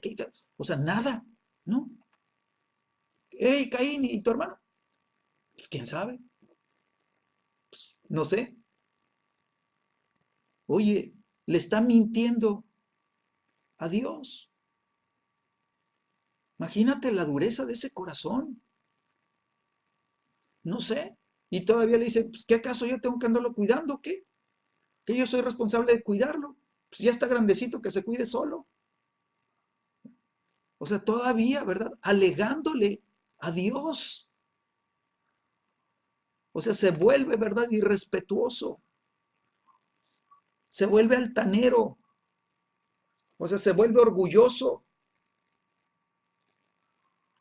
Speaker 1: o sea, nada, ¿no? Hey, Caín, ¿y tu hermano? Pues, ¿quién sabe? No sé. Oye, le está mintiendo a Dios. Imagínate la dureza de ese corazón. No sé. Y todavía le dice, pues, ¿qué acaso yo tengo que andarlo cuidando? ¿Qué? Que yo soy responsable de cuidarlo. Pues ya está grandecito, que se cuide solo. O sea, todavía, ¿verdad? Alegándole a Dios. O sea, se vuelve, ¿verdad?, irrespetuoso, se vuelve altanero, o sea, se vuelve orgulloso,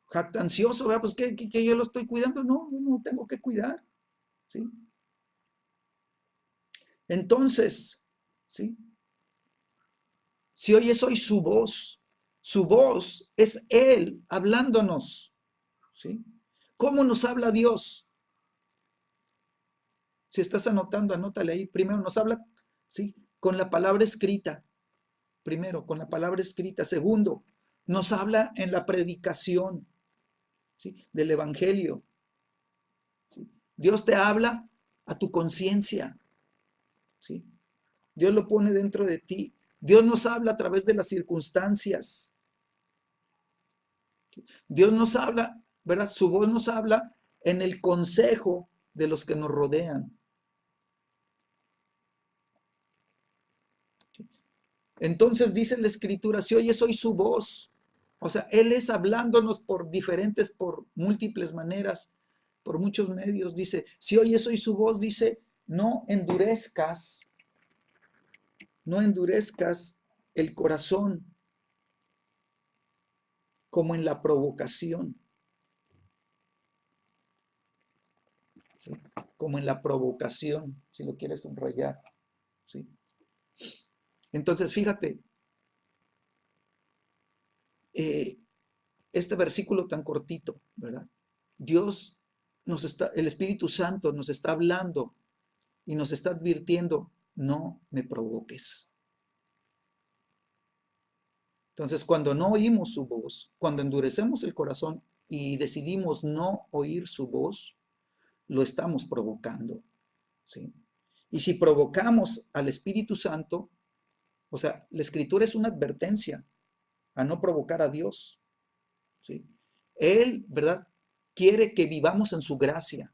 Speaker 1: jactancioso, ¿verdad? Pues que yo lo estoy cuidando, no, no tengo que cuidar, ¿sí? Entonces, ¿sí? Si oyes hoy su voz es Él hablándonos, ¿sí? ¿Cómo nos habla Dios? Si estás anotando, anótale ahí. Primero nos habla, ¿sí? Con la palabra escrita. Primero, con la palabra escrita. Segundo, nos habla en la predicación, ¿sí?, del Evangelio, ¿sí? Dios te habla a tu conciencia, ¿sí? Dios lo pone dentro de ti. Dios nos habla a través de las circunstancias. Dios nos habla, ¿verdad? Su voz nos habla en el consejo de los que nos rodean. Entonces dice la Escritura, si oyes hoy su voz, o sea, Él es hablándonos por diferentes, por múltiples maneras, por muchos medios. Dice, si oyes hoy su voz, dice, no endurezcas el corazón como en la provocación, ¿sí? Como en la provocación, si lo quieres subrayar, ¿sí? Entonces, fíjate, eh, este versículo tan cortito, ¿verdad? Dios el Espíritu Santo nos está hablando y nos está advirtiendo, no me provoques. Entonces, cuando no oímos su voz, cuando endurecemos el corazón y decidimos no oír su voz, lo estamos provocando, ¿sí? Y si provocamos al Espíritu Santo, o sea, la Escritura es una advertencia a no provocar a Dios, ¿sí? Él, ¿verdad?, quiere que vivamos en su gracia,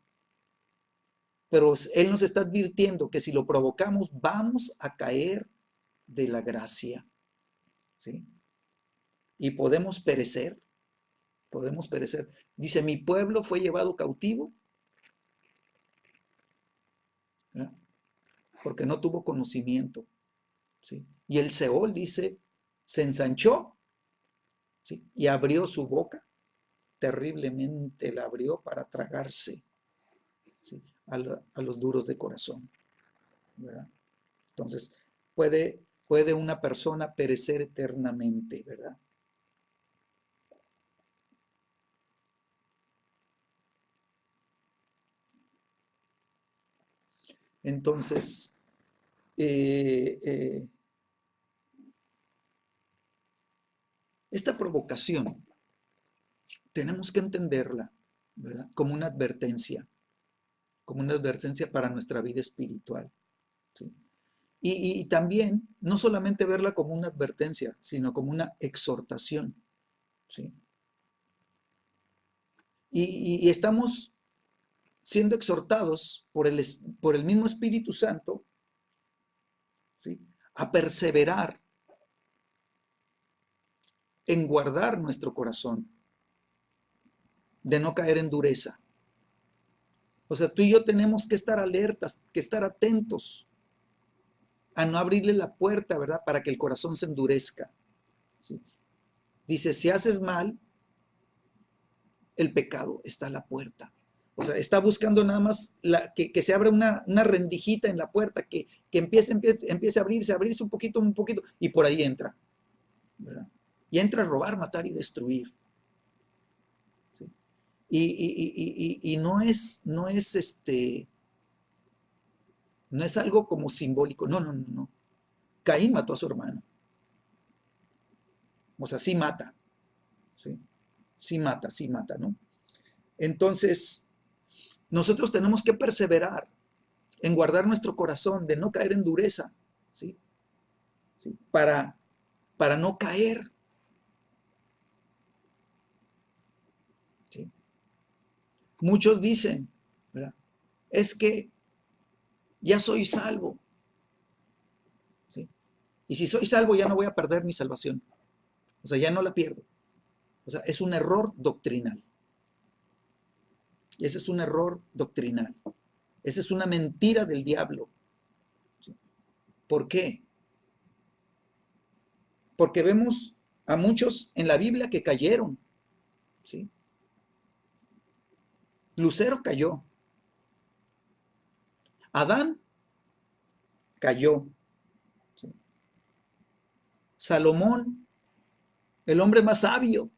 Speaker 1: pero Él nos está advirtiendo que si lo provocamos vamos a caer de la gracia, ¿sí? Y podemos perecer. Dice, mi pueblo fue llevado cautivo, ¿verdad?, porque no tuvo conocimiento, ¿sí? Y el Seol, dice, se ensanchó, ¿sí?, y abrió su boca, terriblemente la abrió para tragarse, ¿sí?, a los duros de corazón, ¿verdad? Entonces, puede una persona perecer eternamente, ¿verdad? Entonces, eh, eh, esta provocación tenemos que entenderla, ¿verdad?, como una advertencia para nuestra vida espiritual, ¿sí? Y también, no solamente verla como una advertencia, sino como una exhortación, ¿sí? Y estamos siendo exhortados por el mismo Espíritu Santo, ¿sí?, a perseverar en guardar nuestro corazón, de no caer en dureza. O sea, tú y yo tenemos que estar alertas, que estar atentos a no abrirle la puerta, ¿verdad?, para que el corazón se endurezca, ¿sí? Dice, si haces mal, el pecado está a la puerta. O sea, está buscando nada más que se abra una rendijita en la puerta, que empiece a abrirse un poquito, y por ahí entra, ¿verdad? Y entra a robar, matar y destruir, ¿sí? Y no es algo como simbólico, no, no, no, no. Caín mató a su hermano, o sea, sí mata, ¿sí? Sí mata, ¿no? Entonces, nosotros tenemos que perseverar en guardar nuestro corazón, de no caer en dureza, ¿sí? ¿Sí? Para no caer, ¿sí? Muchos dicen, ¿verdad?, es que ya soy salvo, ¿sí? Y si soy salvo ya no voy a perder mi salvación, o sea, ya no la pierdo. O sea, es un error doctrinal. Ese es un error doctrinal. Esa es una mentira del diablo. ¿Sí? ¿Por qué? Porque vemos a muchos en la Biblia que cayeron. ¿Sí? Lucero cayó. Adán cayó. ¿Sí? Salomón, el hombre más sabio,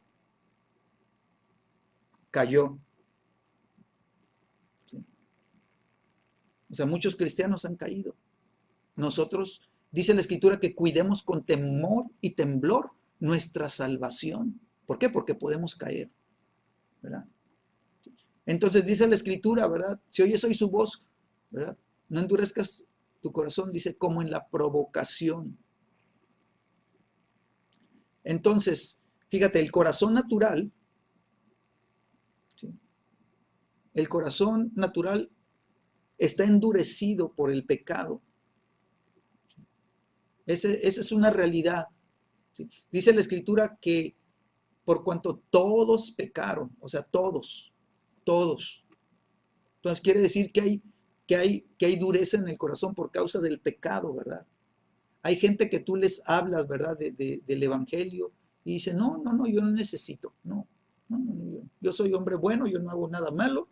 Speaker 1: cayó. ¿Sí? O sea, muchos cristianos han caído. Nosotros, dice la Escritura, que cuidemos con temor y temblor nuestra salvación. ¿Por qué? Porque podemos caer, ¿verdad? Entonces dice la Escritura, ¿verdad? Si oyes hoy su voz, ¿verdad? No endurezcas tu corazón, dice, como en la provocación. Entonces, fíjate, el corazón natural, ¿sí? El corazón natural está endurecido por el pecado. Esa es una realidad. ¿Sí? Dice la Escritura que por cuanto todos pecaron, o sea, todos. Entonces quiere decir que hay dureza en el corazón por causa del pecado, ¿verdad? Hay gente que tú les hablas, ¿verdad?, del Evangelio y dice, no, no, no, yo no necesito, no, no, no, yo soy hombre bueno, yo no hago nada malo,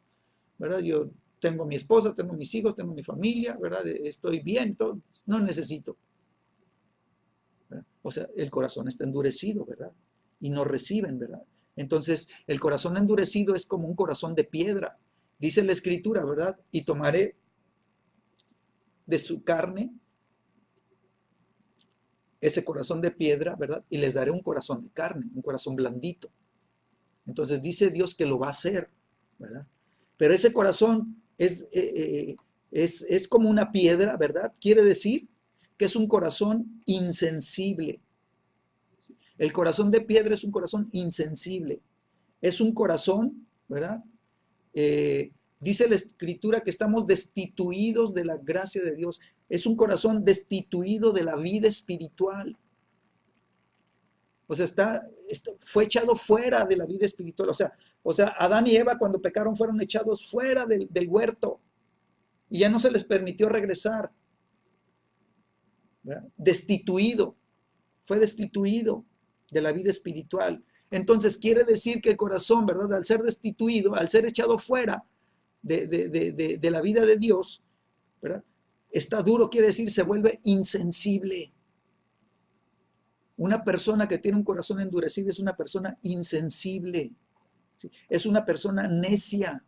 Speaker 1: ¿verdad? Yo tengo mi esposa, tengo mis hijos, tengo mi familia, ¿verdad? Estoy bien, todo, no necesito. ¿Verdad? O sea, el corazón está endurecido, ¿verdad? Y no reciben, ¿verdad? Entonces, el corazón endurecido es como un corazón de piedra. Dice la Escritura, ¿verdad? Y tomaré de su carne ese corazón de piedra, ¿verdad? Y les daré un corazón de carne, un corazón blandito. Entonces dice Dios que lo va a hacer, ¿verdad? Pero ese corazón es como una piedra, ¿verdad? Quiere decir que es un corazón insensible. El corazón de piedra es un corazón insensible. Es un corazón, ¿verdad? Dice la Escritura que estamos destituidos de la gracia de Dios. Es un corazón destituido de la vida espiritual. O sea, fue echado fuera de la vida espiritual. O sea, Adán y Eva cuando pecaron fueron echados fuera del huerto y ya no se les permitió regresar. ¿Verdad? Destituido, fue destituido de la vida espiritual. Entonces quiere decir que el corazón, ¿verdad? Al ser destituido, al ser echado fuera de la vida de Dios, ¿verdad? Está duro, quiere decir, se vuelve insensible. Una persona que tiene un corazón endurecido es una persona insensible, ¿sí? Es una persona necia,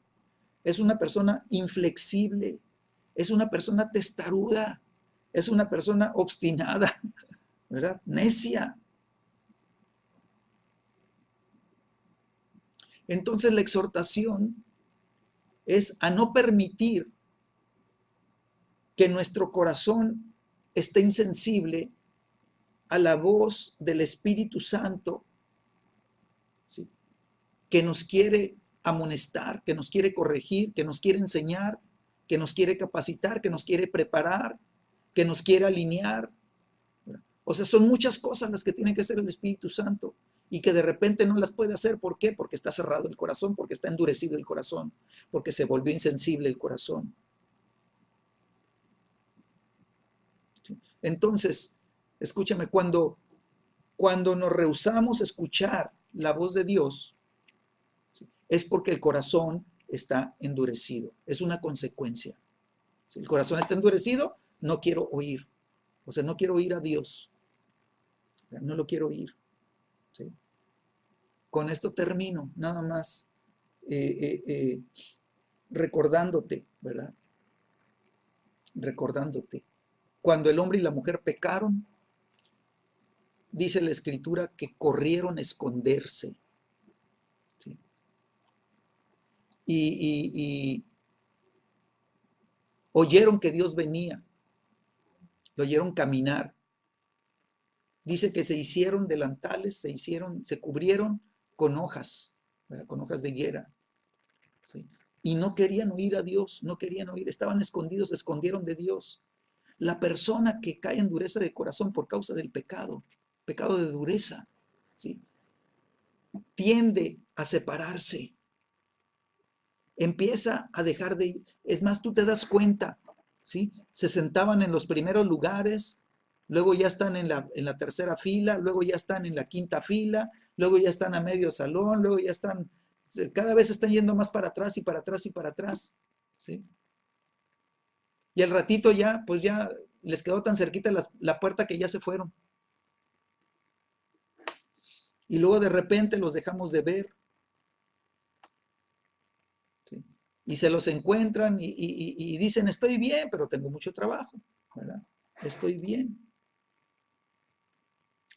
Speaker 1: es una persona inflexible, es una persona testaruda, es una persona obstinada, ¿verdad? Necia. Entonces la exhortación es a no permitir que nuestro corazón esté insensible a la voz del Espíritu Santo, ¿sí? Que nos quiere amonestar, que nos quiere corregir, que nos quiere enseñar, que nos quiere capacitar, que nos quiere preparar, que nos quiere alinear. O sea, son muchas cosas las que tiene que hacer el Espíritu Santo y que de repente no las puede hacer. ¿Por qué? Porque está cerrado el corazón, porque está endurecido el corazón, porque se volvió insensible el corazón. ¿Sí? Entonces, escúchame, cuando nos rehusamos a escuchar la voz de Dios, ¿sí? Es porque el corazón está endurecido. Es una consecuencia. Si el corazón está endurecido, no quiero oír. O sea, no quiero oír a Dios. No lo quiero oír. ¿Sí? Con esto termino, nada más recordándote, ¿verdad? Recordándote. Cuando el hombre y la mujer pecaron, dice la Escritura que corrieron a esconderse. ¿Sí? Y oyeron que Dios venía, lo oyeron caminar. Dice que se hicieron delantales, se cubrieron con hojas, ¿verdad? Con hojas de higuera. ¿Sí? Y no querían oír a Dios, no querían oír, estaban escondidos, se escondieron de Dios. La persona que cae en dureza de corazón por causa del pecado de dureza, ¿sí? Tiende a separarse. empieza a dejar de ir. Es más, tú te das cuenta, ¿sí? Se sentaban en los primeros lugares, luego ya están en la tercera fila, luego ya están en la quinta fila, luego ya están a medio salón, luego ya están, cada vez están yendo más para atrás y para atrás y para atrás, ¿sí? Y al ratito ya, pues ya les quedó tan cerquita la puerta que ya se fueron. Y luego de repente los dejamos de ver, ¿sí? Y se los encuentran y dicen, estoy bien, pero tengo mucho trabajo, ¿verdad? Estoy bien.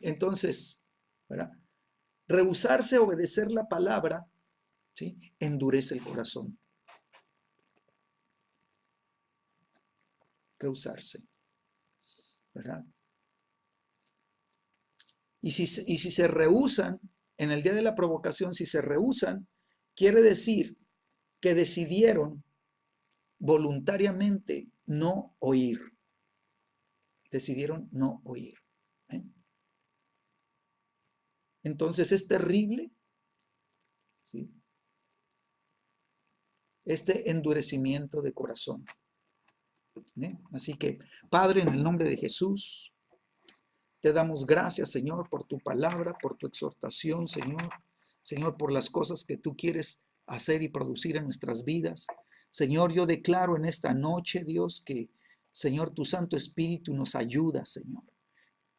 Speaker 1: Entonces, ¿verdad? Rehusarse a obedecer la palabra, ¿sí? Endurece el corazón. Rehusarse, ¿verdad? Y si se rehusan, en el día de la provocación, si se rehusan, quiere decir que decidieron voluntariamente no oír. Decidieron no oír. ¿Eh? Entonces es terrible, ¿sí? Este endurecimiento de corazón. ¿Eh? Así que, Padre, en el nombre de Jesús, te damos gracias, Señor, por tu palabra, por tu exhortación, Señor. Señor, por las cosas que tú quieres hacer y producir en nuestras vidas. Señor, yo declaro en esta noche, Dios, que, Señor, tu Santo Espíritu nos ayuda, Señor.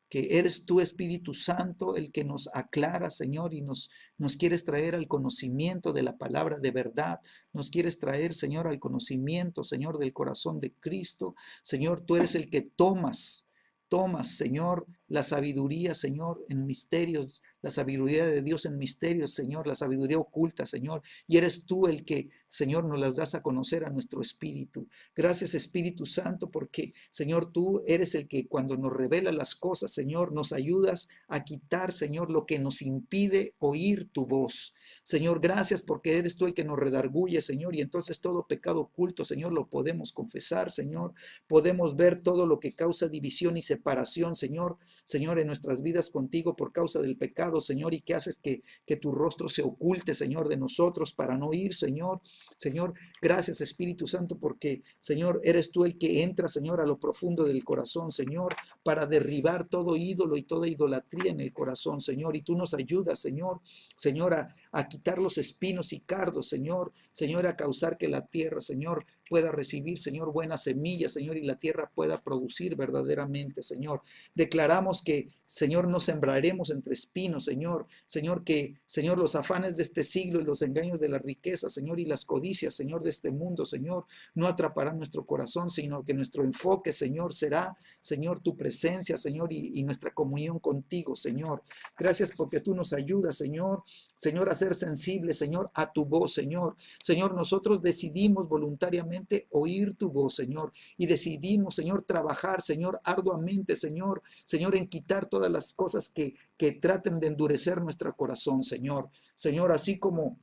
Speaker 1: Que eres tú, Espíritu Santo, el que nos aclara, Señor, y nos quieres traer al conocimiento de la palabra de verdad. Nos quieres traer, Señor, al conocimiento, Señor, del corazón de Cristo. Señor, tú eres el que tomas, Señor, la sabiduría, Señor, en misterios, la sabiduría de Dios en misterios, Señor, la sabiduría oculta, Señor, y eres tú el que, Señor, nos las das a conocer a nuestro espíritu. Gracias, Espíritu Santo, porque, Señor, tú eres el que cuando nos revela las cosas, Señor, nos ayudas a quitar, Señor, lo que nos impide oír tu voz. Señor, gracias porque eres tú el que nos redarguye, Señor, y entonces todo pecado oculto, Señor, lo podemos confesar, Señor. Podemos ver todo lo que causa división y separación, Señor, Señor, en nuestras vidas contigo por causa del pecado, Señor, y que haces que tu rostro se oculte, Señor, de nosotros para no ir, Señor. Señor, gracias, Espíritu Santo, porque, Señor, eres tú el que entra, Señor, a lo profundo del corazón, Señor, para derribar todo ídolo y toda idolatría en el corazón, Señor, y tú nos ayudas, Señor, Señor, a quitar los espinos y cardos, Señor, Señor, a causar que la tierra, Señor, pueda recibir, Señor, buenas semillas, Señor, y la tierra pueda producir verdaderamente, Señor. Declaramos que, Señor, no sembraremos entre espinos, Señor. Señor, que, Señor, los afanes de este siglo y los engaños de la riqueza, Señor, y las codicias, Señor, de este mundo, Señor, no atraparán nuestro corazón, sino que nuestro enfoque, Señor, será, Señor, tu presencia, Señor, y nuestra comunión contigo, Señor. Gracias porque tú nos ayudas, Señor, Señor, a ser sensibles, Señor, a tu voz, Señor. Señor, nosotros decidimos voluntariamente oír tu voz, Señor, y decidimos, Señor, trabajar, Señor, arduamente, Señor, Señor, en quitar todas las cosas que traten de endurecer nuestro corazón, Señor. Señor, así como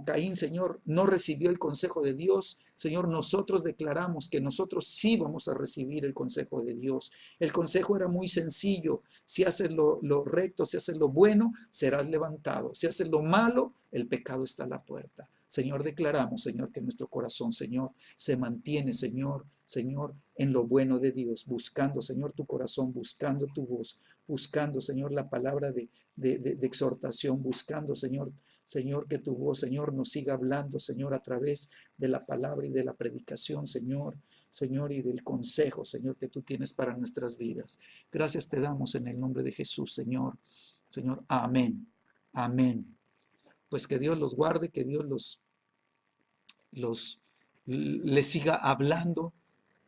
Speaker 1: Caín, Señor, no recibió el consejo de Dios, Señor, nosotros declaramos que nosotros sí vamos a recibir el consejo de Dios. El consejo era muy sencillo: si haces lo recto, si haces lo bueno, serás levantado. Si haces lo malo, el pecado está a la puerta. Señor, declaramos, Señor, que nuestro corazón, Señor, se mantiene, Señor, Señor, en lo bueno de Dios, buscando, Señor, tu corazón, buscando tu voz, buscando, Señor, la palabra de exhortación, buscando, Señor, Señor, que tu voz, Señor, nos siga hablando, Señor, a través de la palabra y de la predicación, Señor, Señor, y del consejo, Señor, que tú tienes para nuestras vidas. Gracias te damos en el nombre de Jesús, Señor. Señor, amén. Amén. Pues que Dios los guarde, que Dios les siga hablando,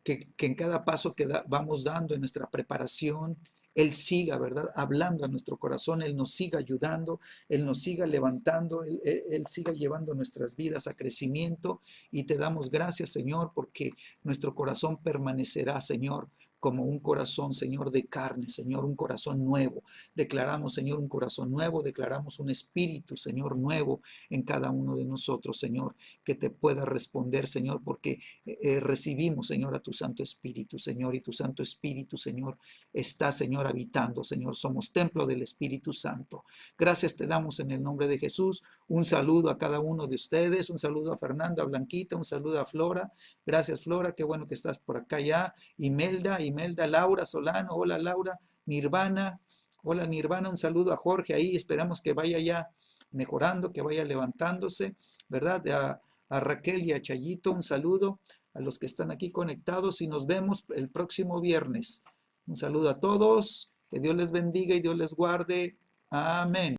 Speaker 1: que en cada paso que vamos dando en nuestra preparación, Él siga, ¿verdad? Hablando a nuestro corazón, Él nos siga ayudando, Él nos siga levantando, Él siga llevando nuestras vidas a crecimiento, y te damos gracias, Señor, porque nuestro corazón permanecerá, Señor, como un corazón, Señor, de carne, Señor, un corazón nuevo. Declaramos, Señor, un corazón nuevo, declaramos un espíritu, Señor, nuevo en cada uno de nosotros, Señor, que te pueda responder, Señor, porque recibimos, Señor, a tu Santo Espíritu, Señor, y tu Santo Espíritu, Señor, está, Señor, habitando, Señor, somos templo del Espíritu Santo. Gracias te damos en el nombre de Jesús. Un saludo a cada uno de ustedes, un saludo a Fernanda, a Blanquita, un saludo a Flora. Gracias, Flora, qué bueno que estás por acá ya. Imelda, Laura Solano, hola Laura, Nirvana, hola Nirvana, un saludo a Jorge ahí, esperamos que vaya ya mejorando, que vaya levantándose, ¿verdad? A Raquel y a Chayito, un saludo a los que están aquí conectados y nos vemos el próximo viernes. Un saludo a todos, que Dios les bendiga y Dios les guarde. Amén.